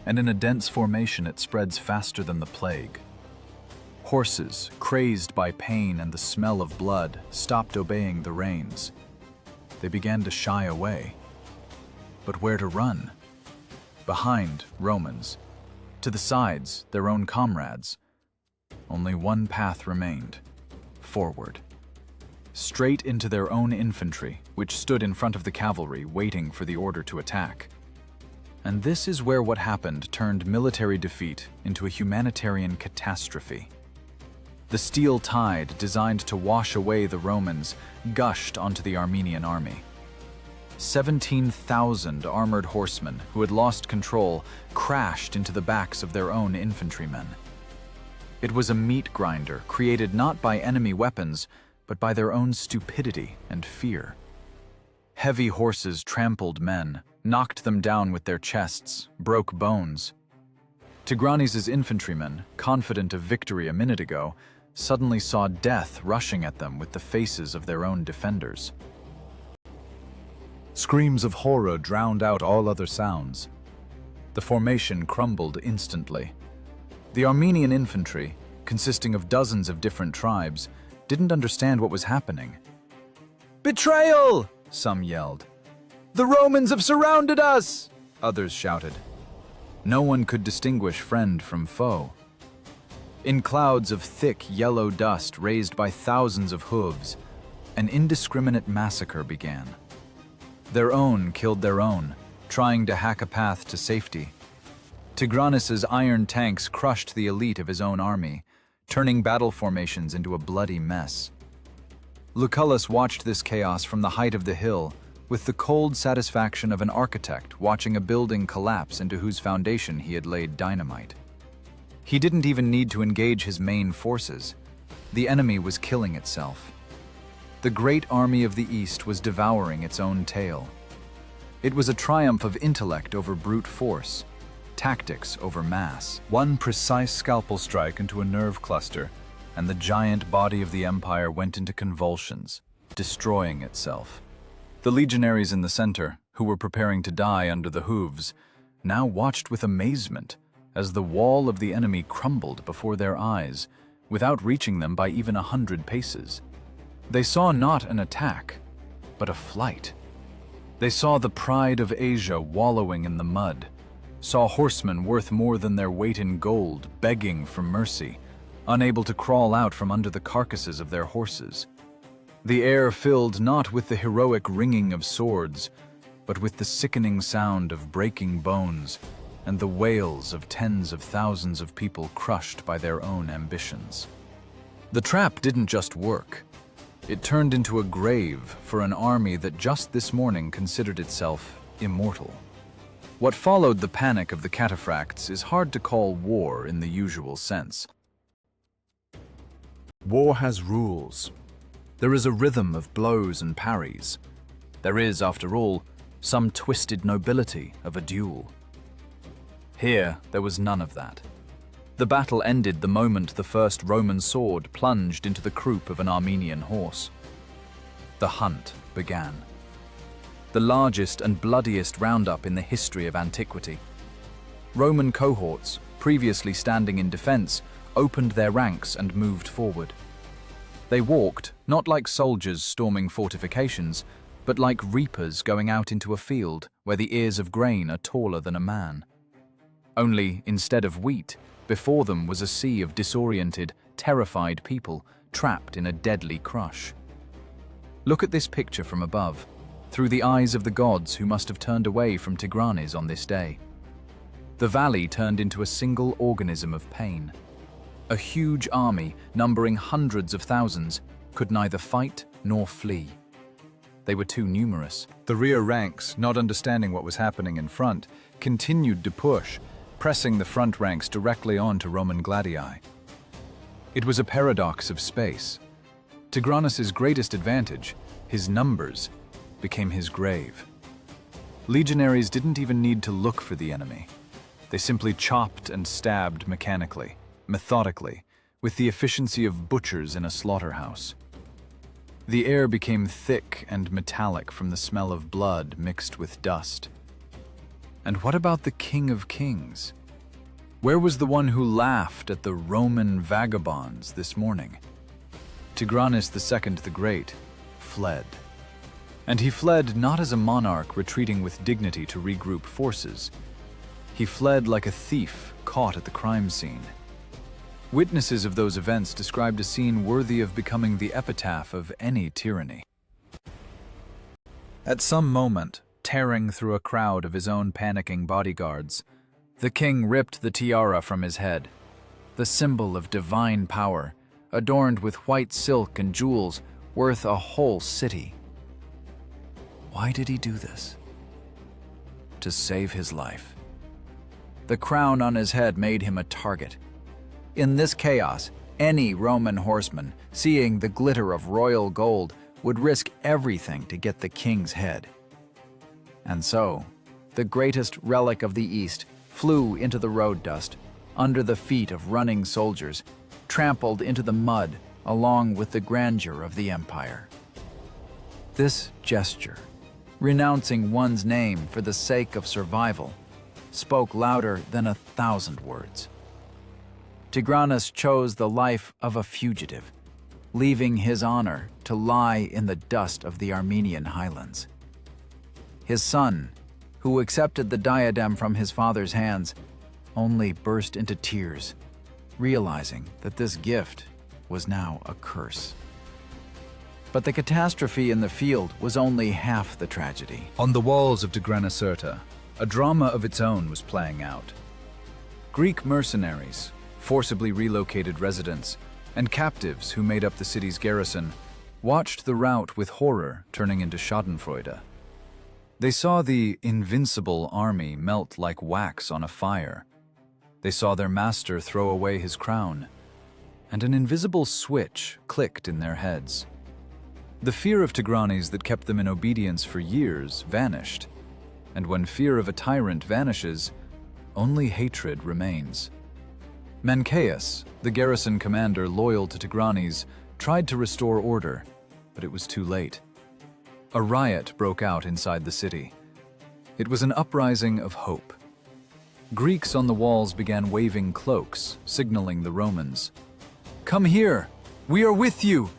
and in a dense formation it spreads faster than the plague. Horses, crazed by pain and the smell of blood, stopped obeying the reins. They began to shy away. But where to run? Behind, Romans. To the sides, their own comrades. Only one path remained: forward. Straight into their own infantry, which stood in front of the cavalry, waiting for the order to attack. And this is where what happened turned military defeat into a humanitarian catastrophe. The steel tide, designed to wash away the Romans, gushed onto the Armenian army. 17,000 armored horsemen who had lost control crashed into the backs of their own infantrymen. It was a meat grinder created not by enemy weapons, but by their own stupidity and fear. Heavy horses trampled men, knocked them down with their chests, broke bones. Tigranes' infantrymen, confident of victory a minute ago, suddenly saw death rushing at them with the faces of their own defenders. Screams of horror drowned out all other sounds. The formation crumbled instantly. The Armenian infantry, consisting of dozens of different tribes, didn't understand what was happening. "Betrayal!" some yelled. "The Romans have surrounded us!" others shouted. No one could distinguish friend from foe. In clouds of thick yellow dust raised by thousands of hooves, an indiscriminate massacre began. Their own killed their own, trying to hack a path to safety. Tigranes' iron tanks crushed the elite of his own army, turning battle formations into a bloody mess. Lucullus watched this chaos from the height of the hill, with the cold satisfaction of an architect watching a building collapse into whose foundation he had laid dynamite. He didn't even need to engage his main forces. The enemy was killing itself. The great army of the East was devouring its own tail. It was a triumph of intellect over brute force, tactics over mass. One precise scalpel strike into a nerve cluster, and the giant body of the empire went into convulsions, destroying itself. The legionaries in the center, who were preparing to die under the hooves, now watched with amazement as the wall of the enemy crumbled before their eyes, without reaching them by even 100 paces. They saw not an attack, but a flight. They saw the pride of Asia wallowing in the mud, saw horsemen worth more than their weight in gold begging for mercy, unable to crawl out from under the carcasses of their horses. The air filled not with the heroic ringing of swords, but with the sickening sound of breaking bones and the wails of tens of thousands of people crushed by their own ambitions. The trap didn't just work. It turned into a grave for an army that just this morning considered itself immortal. What followed the panic of the Cataphracts is hard to call war in the usual sense. War has rules. There is a rhythm of blows and parries. There is, after all, some twisted nobility of a duel. Here, there was none of that. The battle ended the moment the first Roman sword plunged into the croup of an Armenian horse. The hunt began. The largest and bloodiest roundup in the history of antiquity. Roman cohorts, previously standing in defense, opened their ranks and moved forward. They walked, not like soldiers storming fortifications, but like reapers going out into a field where the ears of grain are taller than a man. Only, instead of wheat, before them was a sea of disoriented, terrified people trapped in a deadly crush. Look at this picture from above, through the eyes of the gods who must have turned away from Tigranes on this day. The valley turned into a single organism of pain. A huge army, numbering hundreds of thousands, could neither fight nor flee. They were too numerous. The rear ranks, not understanding what was happening in front, continued to push, pressing the front ranks directly onto Roman gladii. It was a paradox of space. Tigranes' greatest advantage, his numbers, became his grave. Legionaries didn't even need to look for the enemy. They simply chopped and stabbed mechanically, methodically, with the efficiency of butchers in a slaughterhouse. The air became thick and metallic from the smell of blood mixed with dust. And what about the King of Kings? Where was the one who laughed at the Roman vagabonds this morning? Tigranes II the Great fled. And he fled not as a monarch retreating with dignity to regroup forces. He fled like a thief caught at the crime scene. Witnesses of those events described a scene worthy of becoming the epitaph of any tyranny. At some moment, tearing through a crowd of his own panicking bodyguards, the king ripped the tiara from his head, the symbol of divine power, adorned with white silk and jewels worth a whole city. Why did he do this? To save his life. The crown on his head made him a target. In this chaos, any Roman horseman, seeing the glitter of royal gold, would risk everything to get the king's head. And so, the greatest relic of the East flew into the road dust, under the feet of running soldiers, trampled into the mud along with the grandeur of the empire. This gesture, renouncing one's name for the sake of survival, spoke louder than 1,000 words. Tigranes chose the life of a fugitive, leaving his honor to lie in the dust of the Armenian highlands. His son, who accepted the diadem from his father's hands, only burst into tears, realizing that this gift was now a curse. But the catastrophe in the field was only half the tragedy. On the walls of Tigranocerta, a drama of its own was playing out. Greek mercenaries, forcibly relocated residents, and captives who made up the city's garrison watched the rout with horror turning into schadenfreude. They saw the invincible army melt like wax on a fire. They saw their master throw away his crown. and an invisible switch clicked in their heads. The fear of Tigranes that kept them in obedience for years vanished, and when fear of a tyrant vanishes, only hatred remains. Mancaeus, the garrison commander loyal to Tigranes, tried to restore order, but it was too late. A riot broke out inside the city. It was an uprising of hope. Greeks on the walls began waving cloaks, signaling the Romans. "Come here! We are with you!"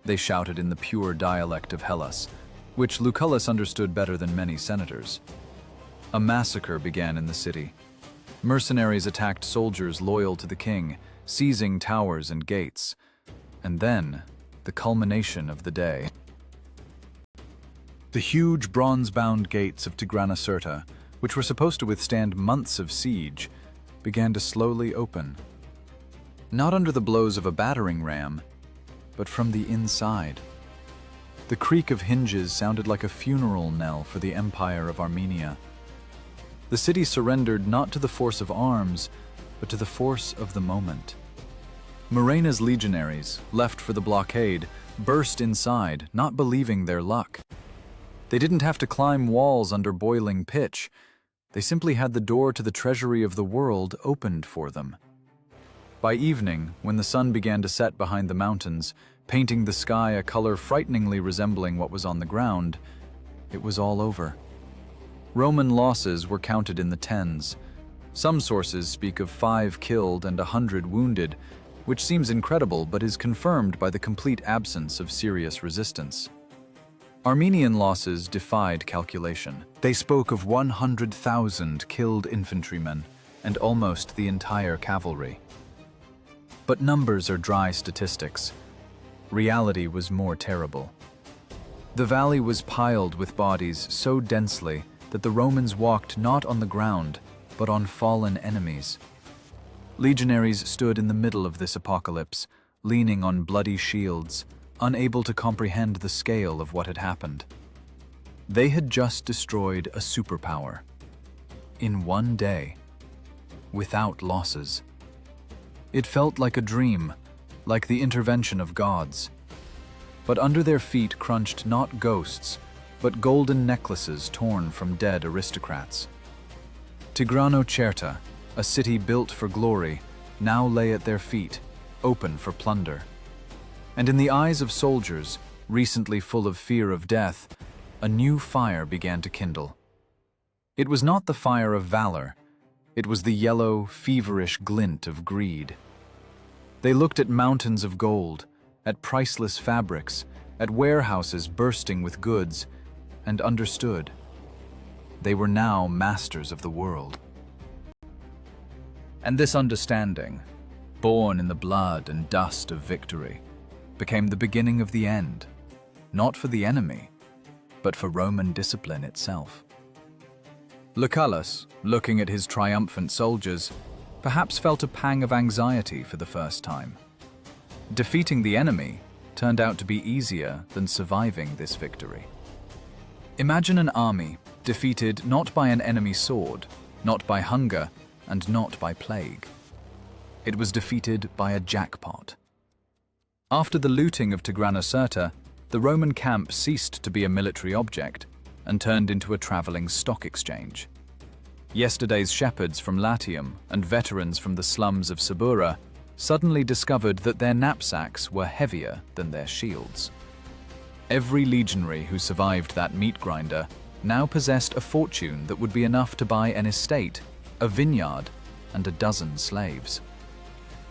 they shouted in the pure dialect of Hellas, which Lucullus understood better than many senators. A massacre began in the city. Mercenaries attacked soldiers loyal to the king, seizing towers and gates. And then, the culmination of the day. The huge bronze-bound gates of Tigranocerta, which were supposed to withstand months of siege, began to slowly open. Not under the blows of a battering ram, but from the inside. The creak of hinges sounded like a funeral knell for the Empire of Armenia. The city surrendered not to the force of arms, but to the force of the moment. Murena's legionaries, left for the blockade, burst inside, not believing their luck. They didn't have to climb walls under boiling pitch. They simply had the door to the treasury of the world opened for them. By evening, when the sun began to set behind the mountains, painting the sky a color frighteningly resembling what was on the ground, it was all over. Roman losses were counted in the tens. Some sources speak of 5 killed and 100 wounded, which seems incredible but is confirmed by the complete absence of serious resistance. Armenian losses defied calculation. They spoke of 100,000 killed infantrymen and almost the entire cavalry. But numbers are dry statistics. Reality was more terrible. The valley was piled with bodies so densely that the Romans walked not on the ground, but on fallen enemies. Legionaries stood in the middle of this apocalypse, leaning on bloody shields, unable to comprehend the scale of what had happened. They had just destroyed a superpower. In one day, without losses. It felt like a dream, like the intervention of gods. But under their feet crunched not ghosts, but golden necklaces torn from dead aristocrats. Tigranocerta, a city built for glory, now lay at their feet, open for plunder. And in the eyes of soldiers, recently full of fear of death, a new fire began to kindle. It was not the fire of valor. It was the yellow, feverish glint of greed. They looked at mountains of gold, at priceless fabrics, at warehouses bursting with goods, and understood. They were now masters of the world. And this understanding, born in the blood and dust of victory, became the beginning of the end, not for the enemy, but for Roman discipline itself. Lucullus, looking at his triumphant soldiers, perhaps felt a pang of anxiety for the first time. Defeating the enemy turned out to be easier than surviving this victory. Imagine an army defeated not by an enemy sword, not by hunger, and not by plague. It was defeated by a jackpot. After the looting of Tigranocerta, the Roman camp ceased to be a military object and turned into a traveling stock exchange. Yesterday's shepherds from Latium and veterans from the slums of Subura suddenly discovered that their knapsacks were heavier than their shields. Every legionary who survived that meat grinder now possessed a fortune that would be enough to buy an estate, a vineyard, and a dozen slaves.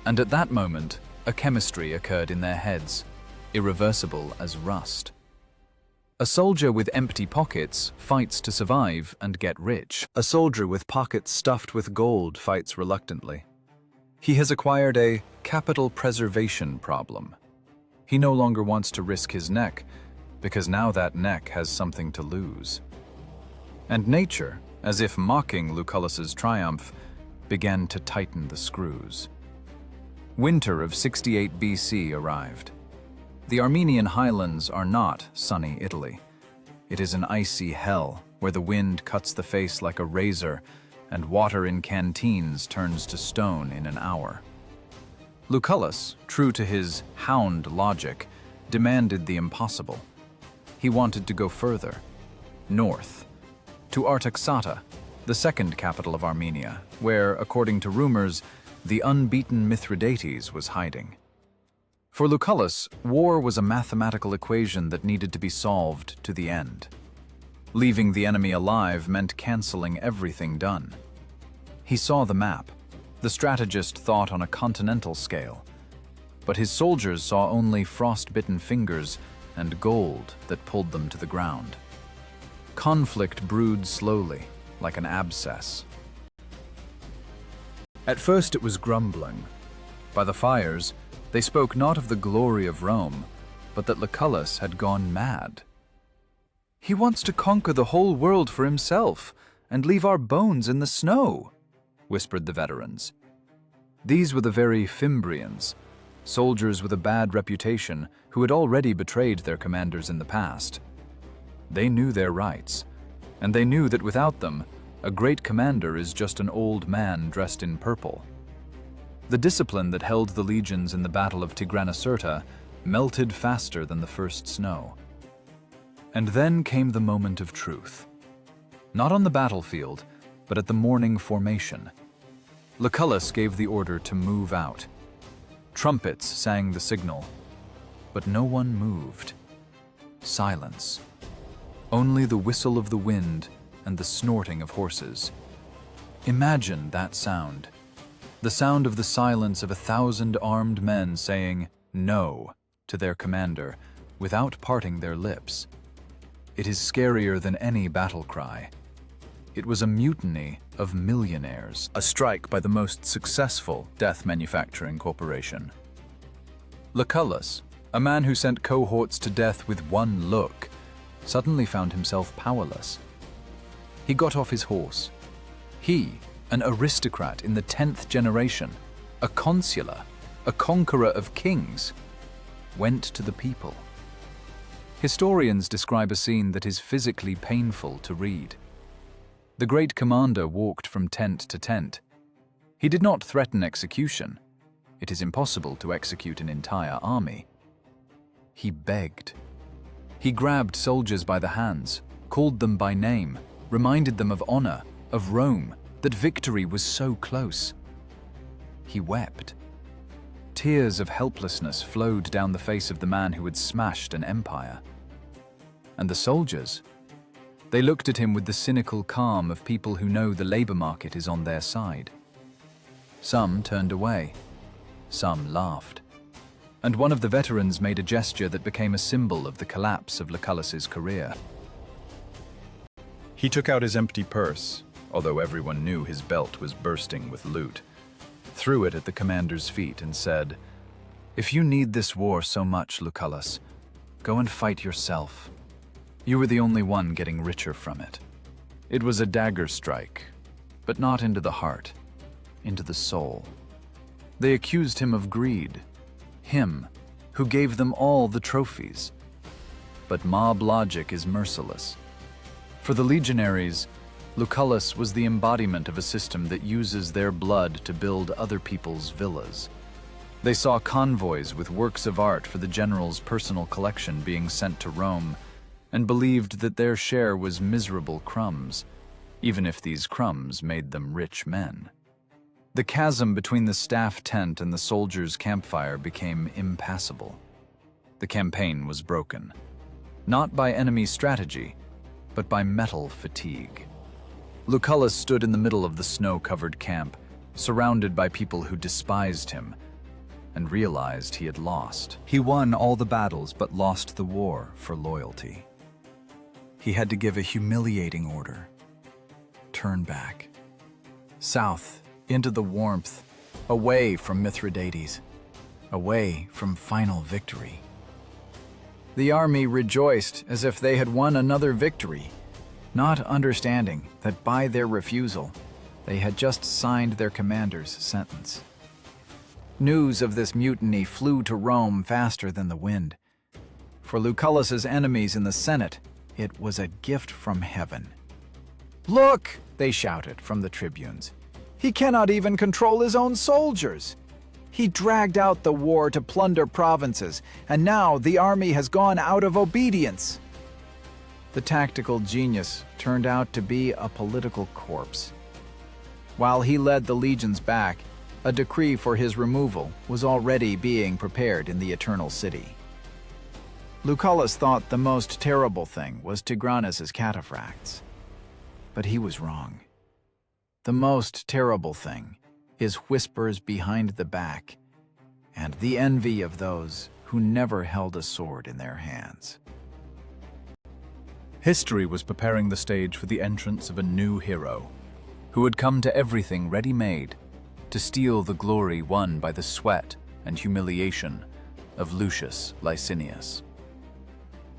And at that moment, a chemistry occurred in their heads, irreversible as rust. A soldier with empty pockets fights to survive and get rich. A soldier with pockets stuffed with gold fights reluctantly. He has acquired a capital preservation problem. He no longer wants to risk his neck, because now that neck has something to lose. And nature, as if mocking Lucullus's triumph, began to tighten the screws. Winter of 68 BC arrived. The Armenian highlands are not sunny Italy. It is an icy hell where the wind cuts the face like a razor and water in canteens turns to stone in an hour. Lucullus, true to his hound logic, demanded the impossible. He wanted to go further, north, to Artaxata, the second capital of Armenia, where, according to rumors, the unbeaten Mithridates was hiding. For Lucullus, war was a mathematical equation that needed to be solved to the end. Leaving the enemy alive meant canceling everything done. He saw the map. The strategist thought on a continental scale, but his soldiers saw only frost-bitten fingers and gold that pulled them to the ground. Conflict brewed slowly, like an abscess. At first it was grumbling. By the fires, they spoke not of the glory of Rome, but that Lucullus had gone mad. "He wants to conquer the whole world for himself and leave our bones in the snow," whispered the veterans. These were the very Fimbrians, soldiers with a bad reputation who had already betrayed their commanders in the past. They knew their rights, and they knew that without them, a great commander is just an old man dressed in purple. The discipline that held the legions in the Battle of Tigranocerta melted faster than the first snow. And then came the moment of truth. Not on the battlefield, but at the morning formation. Lucullus gave the order to move out. Trumpets sang the signal, but no one moved. Silence. Only the whistle of the wind and the snorting of horses. Imagine that sound. The sound of the silence of 1,000 armed men saying "no" to their commander without parting their lips. It is scarier than any battle cry. It was a mutiny of millionaires, a strike by the most successful death manufacturing corporation. Lucullus, a man who sent cohorts to death with one look, suddenly found himself powerless. He got off his horse. He, an aristocrat in the 10th generation, a consular, a conqueror of kings, went to the people. Historians describe a scene that is physically painful to read. The great commander walked from tent to tent. He did not threaten execution. It is impossible to execute an entire army. He begged. He grabbed soldiers by the hands, called them by name, reminded them of honor, of Rome, that victory was so close. He wept. Tears of helplessness flowed down the face of the man who had smashed an empire. And the soldiers? They looked at him with the cynical calm of people who know the labor market is on their side. Some turned away. Some laughed. And one of the veterans made a gesture that became a symbol of the collapse of Lucullus's career. He took out his empty purse, although everyone knew his belt was bursting with loot, threw it at the commander's feet and said, "If you need this war so much, Lucullus, go and fight yourself. You were the only one getting richer from it." It was a dagger strike, but not into the heart, into the soul. They accused him of greed, him who gave them all the trophies. But mob logic is merciless. For the legionaries, Lucullus was the embodiment of a system that uses their blood to build other people's villas. They saw convoys with works of art for the general's personal collection being sent to Rome, and believed that their share was miserable crumbs, even if these crumbs made them rich men. The chasm between the staff tent and the soldiers' campfire became impassable. The campaign was broken, not by enemy strategy, but by metal fatigue. Lucullus stood in the middle of the snow-covered camp, surrounded by people who despised him, and realized he had lost. He won all the battles but lost the war for loyalty. He had to give a humiliating order. Turn back. South, into the warmth, away from Mithridates, away from final victory. The army rejoiced as if they had won another victory, not understanding that by their refusal, they had just signed their commander's sentence. News of this mutiny flew to Rome faster than the wind. For Lucullus's enemies in the Senate, it was a gift from heaven. "Look," they shouted from the tribunes. "He cannot even control his own soldiers. He dragged out the war to plunder provinces, and now the army has gone out of obedience. The tactical genius turned out to be a political corpse. While he led the legions back, a decree for his removal was already being prepared in the Eternal City. Lucullus thought the most terrible thing was Tigranes' Cataphracts. But he was wrong. The most terrible thing is whispers behind the back and the envy of those who never held a sword in their hands. History was preparing the stage for the entrance of a new hero, who had come to everything ready-made to steal the glory won by the sweat and humiliation of Lucius Licinius.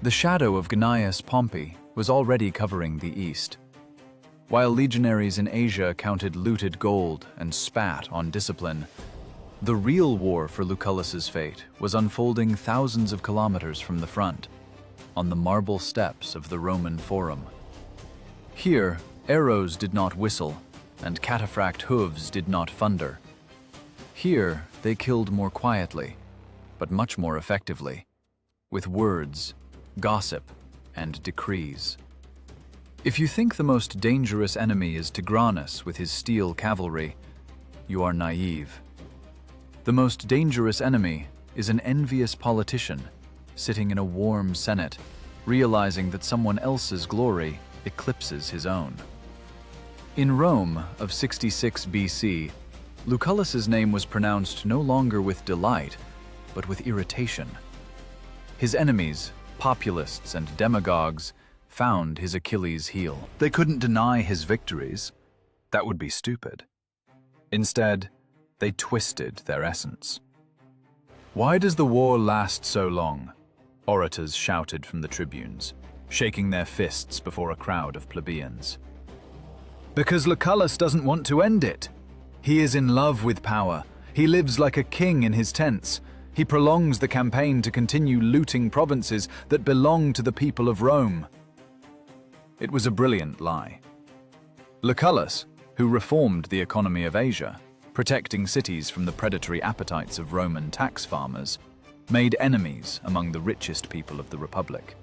The shadow of Gnaeus Pompey was already covering the east. While legionaries in Asia counted looted gold and spat on discipline, the real war for Lucullus's fate was unfolding thousands of kilometers from the front, on the marble steps of the Roman Forum. Here, arrows did not whistle, and cataphract hooves did not thunder. Here, they killed more quietly, but much more effectively, with words, gossip, and decrees. If you think the most dangerous enemy is Tigranes with his steel cavalry, you are naive. The most dangerous enemy is an envious politician sitting in a warm senate, realizing that someone else's glory eclipses his own. In Rome of 66 BC, Lucullus's name was pronounced no longer with delight, but with irritation. His enemies, populists and demagogues, found his Achilles' heel. They couldn't deny his victories. That would be stupid. Instead, they twisted their essence. "Why does the war last so long?" Orators shouted from the tribunes, shaking their fists before a crowd of plebeians. "Because Lucullus doesn't want to end it. He is in love with power. He lives like a king in his tents. He prolongs the campaign to continue looting provinces that belong to the people of Rome." It was a brilliant lie. Lucullus, who reformed the economy of Asia, protecting cities from the predatory appetites of Roman tax farmers, made enemies among the richest people of the Republic.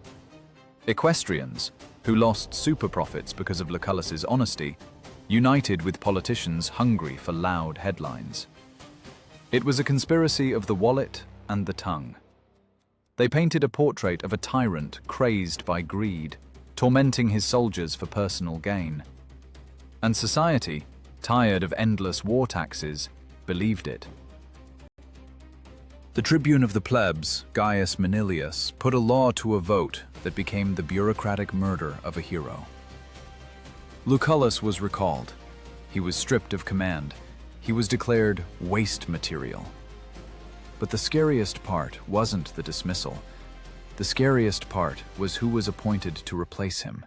Equestrians, who lost super profits because of Lucullus's honesty, united with politicians hungry for loud headlines. It was a conspiracy of the wallet and the tongue. They painted a portrait of a tyrant crazed by greed, tormenting his soldiers for personal gain. And society, tired of endless war taxes, believed it. The tribune of the plebs, Gaius Manilius, put a law to a vote that became the bureaucratic murder of a hero. Lucullus was recalled. He was stripped of command. He was declared waste material. But the scariest part wasn't the dismissal. The scariest part was who was appointed to replace him.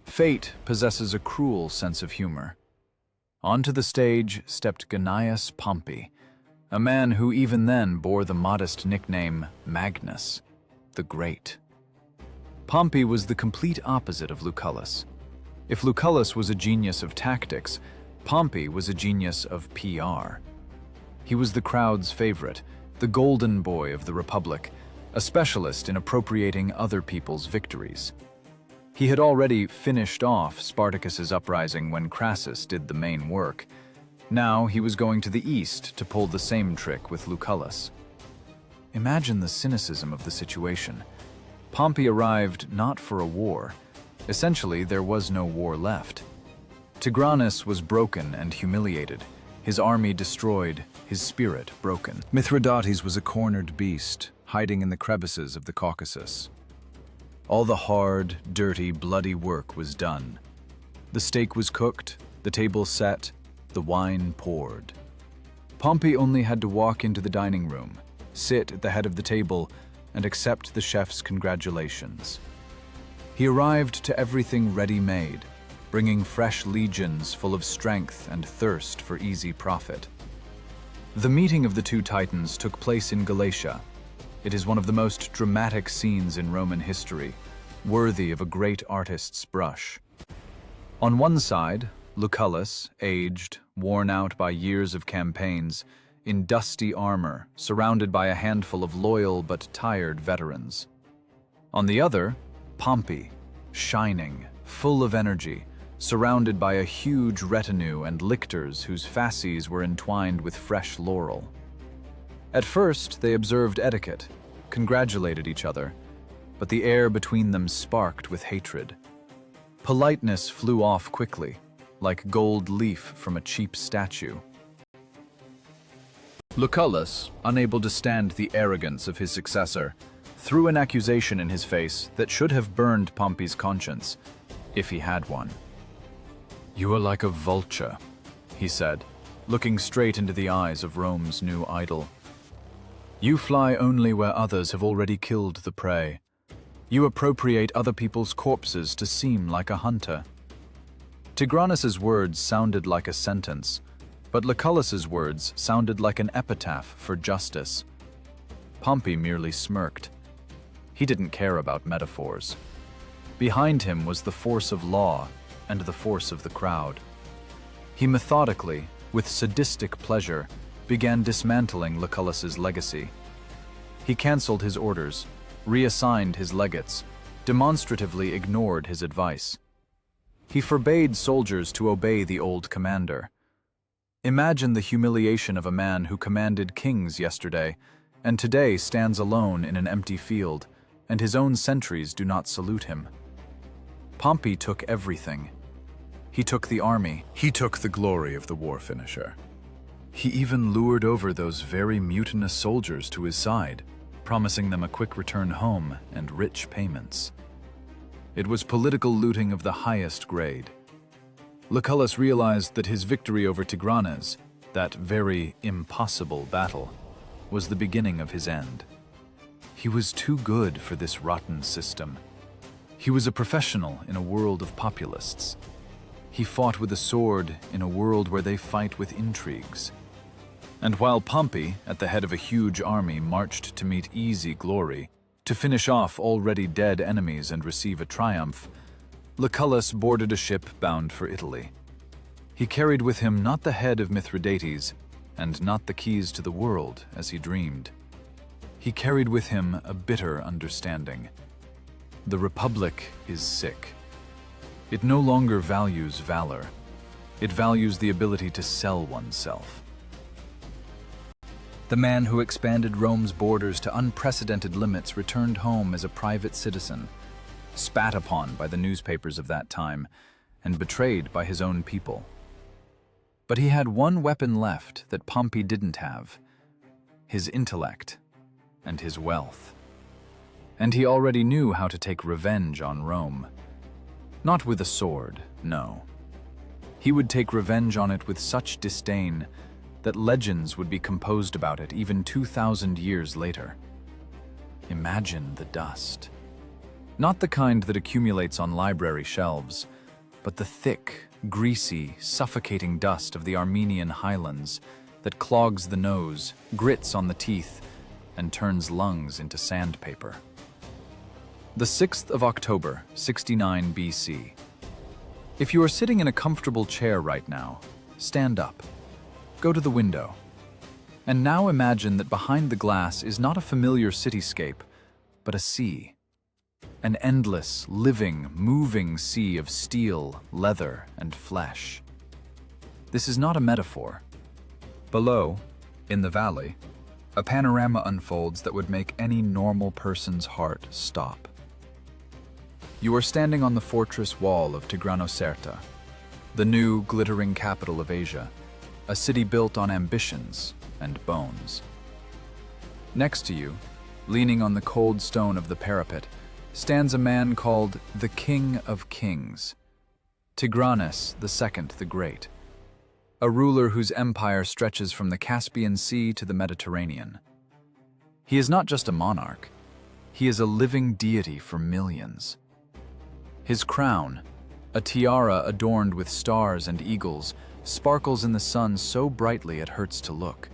Fate possesses a cruel sense of humor. Onto the stage stepped Gnaeus Pompey, a man who even then bore the modest nickname Magnus, the Great. Pompey was the complete opposite of Lucullus. If Lucullus was a genius of tactics, Pompey was a genius of PR. He was the crowd's favorite, the golden boy of the Republic, a specialist in appropriating other people's victories. He had already finished off Spartacus's uprising when Crassus did the main work. Now he was going to the east to pull the same trick with Lucullus. Imagine the cynicism of the situation. Pompey arrived not for a war. Essentially, there was no war left. Tigranes was broken and humiliated, his army destroyed, his spirit broken. Mithridates was a cornered beast, hiding in the crevices of the Caucasus. All the hard, dirty, bloody work was done. The steak was cooked, the table set, the wine poured. Pompey only had to walk into the dining room, sit at the head of the table, and accept the chef's congratulations. He arrived to everything ready-made, bringing fresh legions full of strength and thirst for easy profit. The meeting of the two titans took place in Galatia. It is one of the most dramatic scenes in Roman history, worthy of a great artist's brush. On one side, Lucullus, aged, worn out by years of campaigns, in dusty armor, surrounded by a handful of loyal but tired veterans. On the other, Pompey, shining, full of energy, surrounded by a huge retinue and lictors whose fasces were entwined with fresh laurel. At first, they observed etiquette, congratulated each other, but the air between them sparked with hatred. Politeness flew off quickly, like gold leaf from a cheap statue. Lucullus, unable to stand the arrogance of his successor, threw an accusation in his face that should have burned Pompey's conscience, if he had one. "You are like a vulture," he said, looking straight into the eyes of Rome's new idol. "You fly only where others have already killed the prey. You appropriate other people's corpses to seem like a hunter." Tigranes' words sounded like a sentence, but Lucullus's words sounded like an epitaph for justice. Pompey merely smirked. He didn't care about metaphors. Behind him was the force of law and the force of the crowd. He methodically, with sadistic pleasure, began dismantling Lucullus's legacy. He cancelled his orders, reassigned his legates, demonstratively ignored his advice. He forbade soldiers to obey the old commander. Imagine the humiliation of a man who commanded kings yesterday, and today stands alone in an empty field, and his own sentries do not salute him. Pompey took everything. He took the army. He took the glory of the war finisher. He even lured over those very mutinous soldiers to his side, promising them a quick return home and rich payments. It was political looting of the highest grade. Lucullus realized that his victory over Tigranes, that very impossible battle, was the beginning of his end. He was too good for this rotten system. He was a professional in a world of populists. He fought with a sword in a world where they fight with intrigues. And while Pompey, at the head of a huge army, marched to meet easy glory, to finish off already dead enemies and receive a triumph, Lucullus boarded a ship bound for Italy. He carried with him not the head of Mithridates, and not the keys to the world, as he dreamed. He carried with him a bitter understanding. The Republic is sick. It no longer values valor. It values the ability to sell oneself. The man who expanded Rome's borders to unprecedented limits returned home as a private citizen, spat upon by the newspapers of that time, and betrayed by his own people. But he had one weapon left that Pompey didn't have: his intellect and his wealth. And he already knew how to take revenge on Rome. Not with a sword, no. He would take revenge on it with such disdain that legends would be composed about it even 2,000 years later. Imagine the dust. Not the kind that accumulates on library shelves, but the thick, greasy, suffocating dust of the Armenian highlands that clogs the nose, grits on the teeth, and turns lungs into sandpaper. The 6th of October, 69 BC. If you are sitting in a comfortable chair right now, stand up. Go to the window. And now imagine that behind the glass is not a familiar cityscape, but a sea. An endless, living, moving sea of steel, leather, and flesh. This is not a metaphor. Below, in the valley, a panorama unfolds that would make any normal person's heart stop. You are standing on the fortress wall of Tigranocerta, the new, glittering capital of Asia, a city built on ambitions and bones. Next to you, leaning on the cold stone of the parapet, stands a man called the King of Kings, Tigranes the Great, a ruler whose empire stretches from the Caspian Sea to the Mediterranean. He is not just a monarch, he is a living deity for millions. His crown, a tiara adorned with stars and eagles, sparkles in the sun so brightly it hurts to look.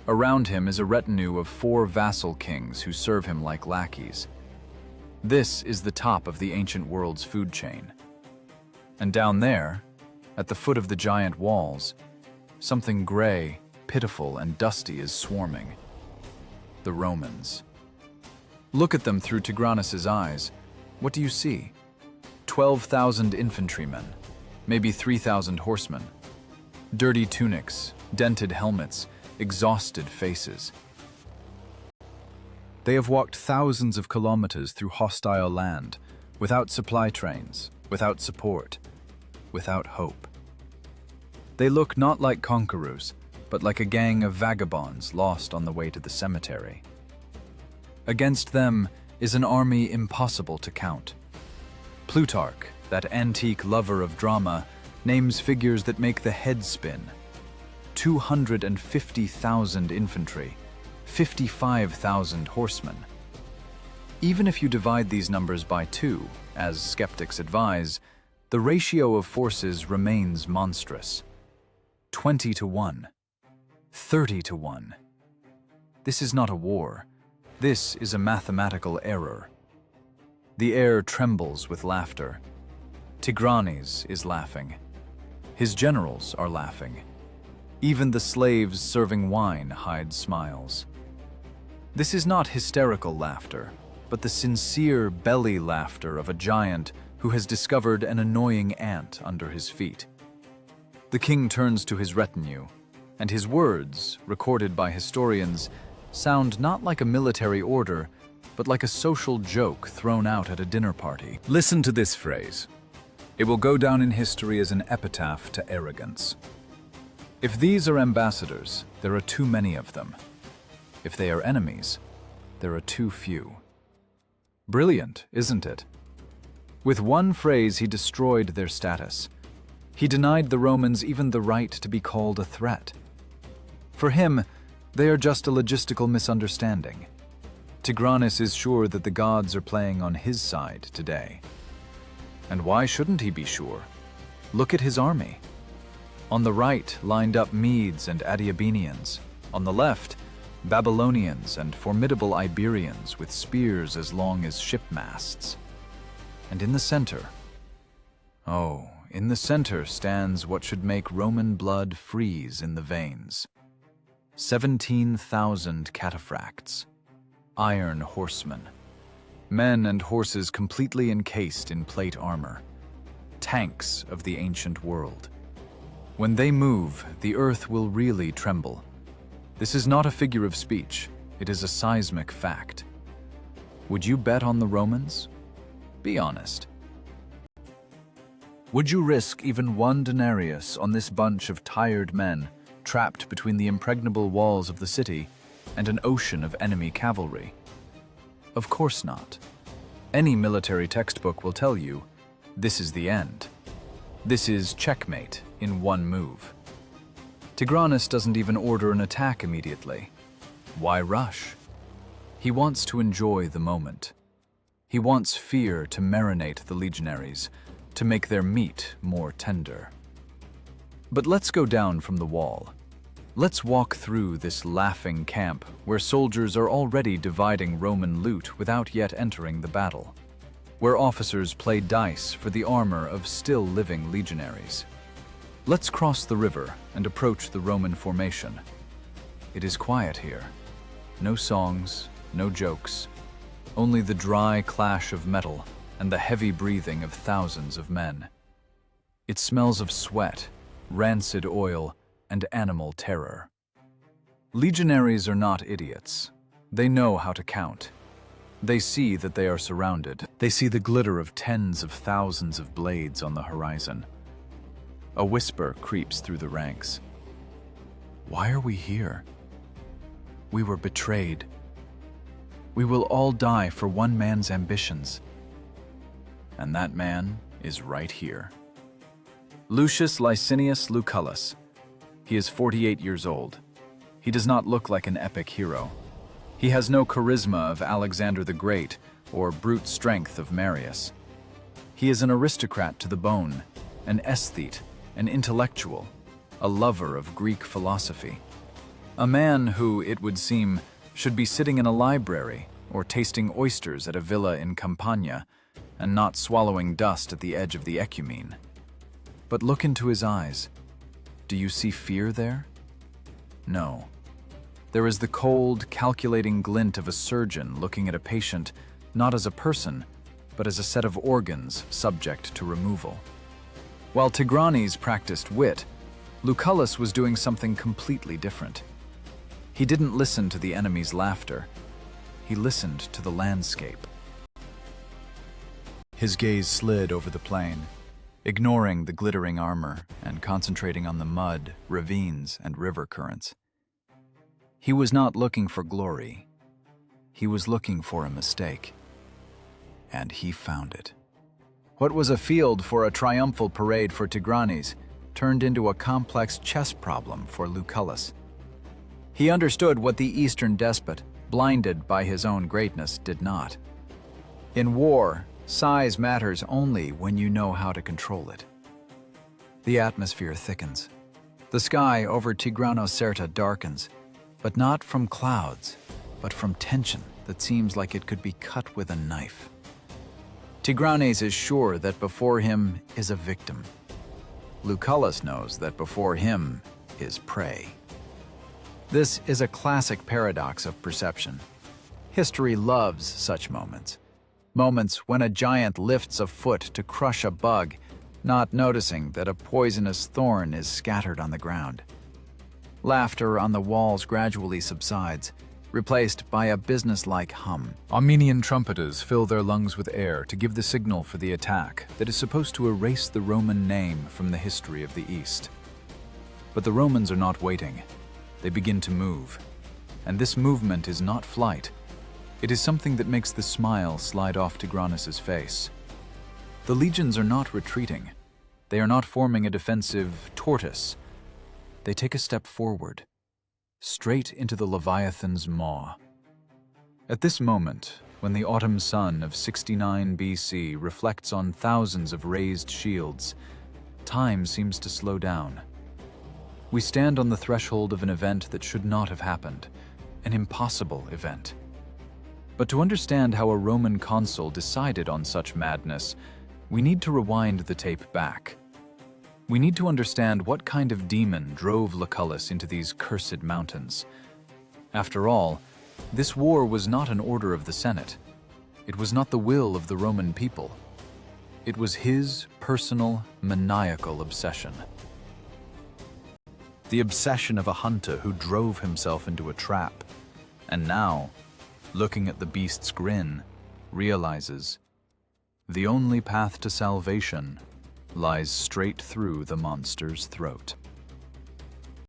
Around him is a retinue of 4 vassal kings who serve him like lackeys. This is the top of the ancient world's food chain. And down there, at the foot of the giant walls, something gray, pitiful and dusty as swarming. The Romans. Look at them through Tigranes' eyes. What do you see? 12,000 infantrymen, maybe 3,000 horsemen. Dirty tunics, dented helmets, exhausted faces. They have walked thousands of kilometers through hostile land, without supply trains, without support, without hope. They look not like conquerors, but like a gang of vagabonds lost on the way to the cemetery. Against them is an army impossible to count. Plutarch, that antique lover of drama, names figures that make the head spin. 250,000 infantry, 55,000 horsemen. Even if you divide these numbers by 2, as skeptics advise, the ratio of forces remains monstrous. 20 to 1, 30 to 1. This is not a war. This is a mathematical error. The air trembles with laughter. Tigranes is laughing. His generals are laughing. Even the slaves serving wine hide smiles. This is not hysterical laughter, but the sincere belly laughter of a giant who has discovered an annoying ant under his feet. The king turns to his retinue, and his words, recorded by historians, sound not like a military order, but like a social joke thrown out at a dinner party. Listen to this phrase. It will go down in history as an epitaph to arrogance. If these are ambassadors, there are too many of them. If they are enemies, there are too few. Brilliant, isn't it? With one phrase, he destroyed their status. He denied the Romans even the right to be called a threat. For him, they are just a logistical misunderstanding. Tigranes is sure that the gods are playing on his side today. And why shouldn't he be sure? Look at his army. On the right lined up Medes and Adiabenians. On the left, Babylonians and formidable Iberians with spears as long as shipmasts. And in the center, in the center stands what should make Roman blood freeze in the veins. 17,000 cataphracts, iron horsemen, men and horses completely encased in plate armor, tanks of the ancient world. When they move, the earth will really tremble. This is not a figure of speech, it is a seismic fact. Would you bet on the Romans? Be honest. Would you risk even 1 denarius on this bunch of tired men trapped between the impregnable walls of the city and an ocean of enemy cavalry? Of course not. Any military textbook will tell you, this is the end. This is checkmate in 1 move. Tigranes doesn't even order an attack immediately. Why rush? He wants to enjoy the moment. He wants fear to marinate the legionaries, to make their meat more tender. But let's go down from the wall. Let's walk through this laughing camp where soldiers are already dividing Roman loot without yet entering the battle, where officers play dice for the armor of still living legionaries. Let's cross the river and approach the Roman formation. It is quiet here. No songs, no jokes, only the dry clash of metal and the heavy breathing of thousands of men. It smells of sweat, rancid oil, and animal terror. Legionaries are not idiots. They know how to count. They see that they are surrounded. They see the glitter of tens of thousands of blades on the horizon. A whisper creeps through the ranks. Why are we here? We were betrayed. We will all die for one man's ambitions. And that man is right here. Lucius Licinius Lucullus. He is 48 years old. He does not look like an epic hero. He has no charisma of Alexander the Great or brute strength of Marius. He is an aristocrat to the bone, an aesthete, an intellectual, a lover of Greek philosophy. A man who, it would seem, should be sitting in a library or tasting oysters at a villa in Campania and not swallowing dust at the edge of the ecumene. But look into his eyes. Do you see fear there? No. There is the cold, calculating glint of a surgeon looking at a patient not as a person, but as a set of organs subject to removal. While Tigranes practiced wit, Lucullus was doing something completely different. He didn't listen to the enemy's laughter. He listened to the landscape. His gaze slid over the plain, ignoring the glittering armor and concentrating on the mud, ravines, and river currents. He was not looking for glory. He was looking for a mistake. And he found it. What was a field for a triumphal parade for Tigranes turned into a complex chess problem for Lucullus. He understood what the Eastern despot, blinded by his own greatness, did not. In war, size matters only when you know how to control it. The atmosphere thickens. The sky over Tigranocerta darkens, but not from clouds, but from tension that seems like it could be cut with a knife. Tigranes is sure that before him is a victim. Lucullus knows that before him is prey. This is a classic paradox of perception. History loves such moments. Moments when a giant lifts a foot to crush a bug, not noticing that a poisonous thorn is scattered on the ground. Laughter on the walls gradually subsides, replaced by a businesslike hum. Armenian trumpeters fill their lungs with air to give the signal for the attack that is supposed to erase the Roman name from the history of the East. But the Romans are not waiting. They begin to move. And this movement is not flight. It is something that makes the smile slide off Tigranes' face. The legions are not retreating. They are not forming a defensive tortoise. They take a step forward, straight into the Leviathan's maw. At this moment, when the autumn sun of 69 BC reflects on thousands of raised shields, time seems to slow down. We stand on the threshold of an event that should not have happened, an impossible event. But to understand how a Roman consul decided on such madness, we need to rewind the tape back. We need to understand what kind of demon drove Lucullus into these cursed mountains. After all, this war was not an order of the Senate. It was not the will of the Roman people. It was his personal, maniacal obsession. The obsession of a hunter who drove himself into a trap, and now, looking at the beast's grin, realizes the only path to salvation lies straight through the monster's throat.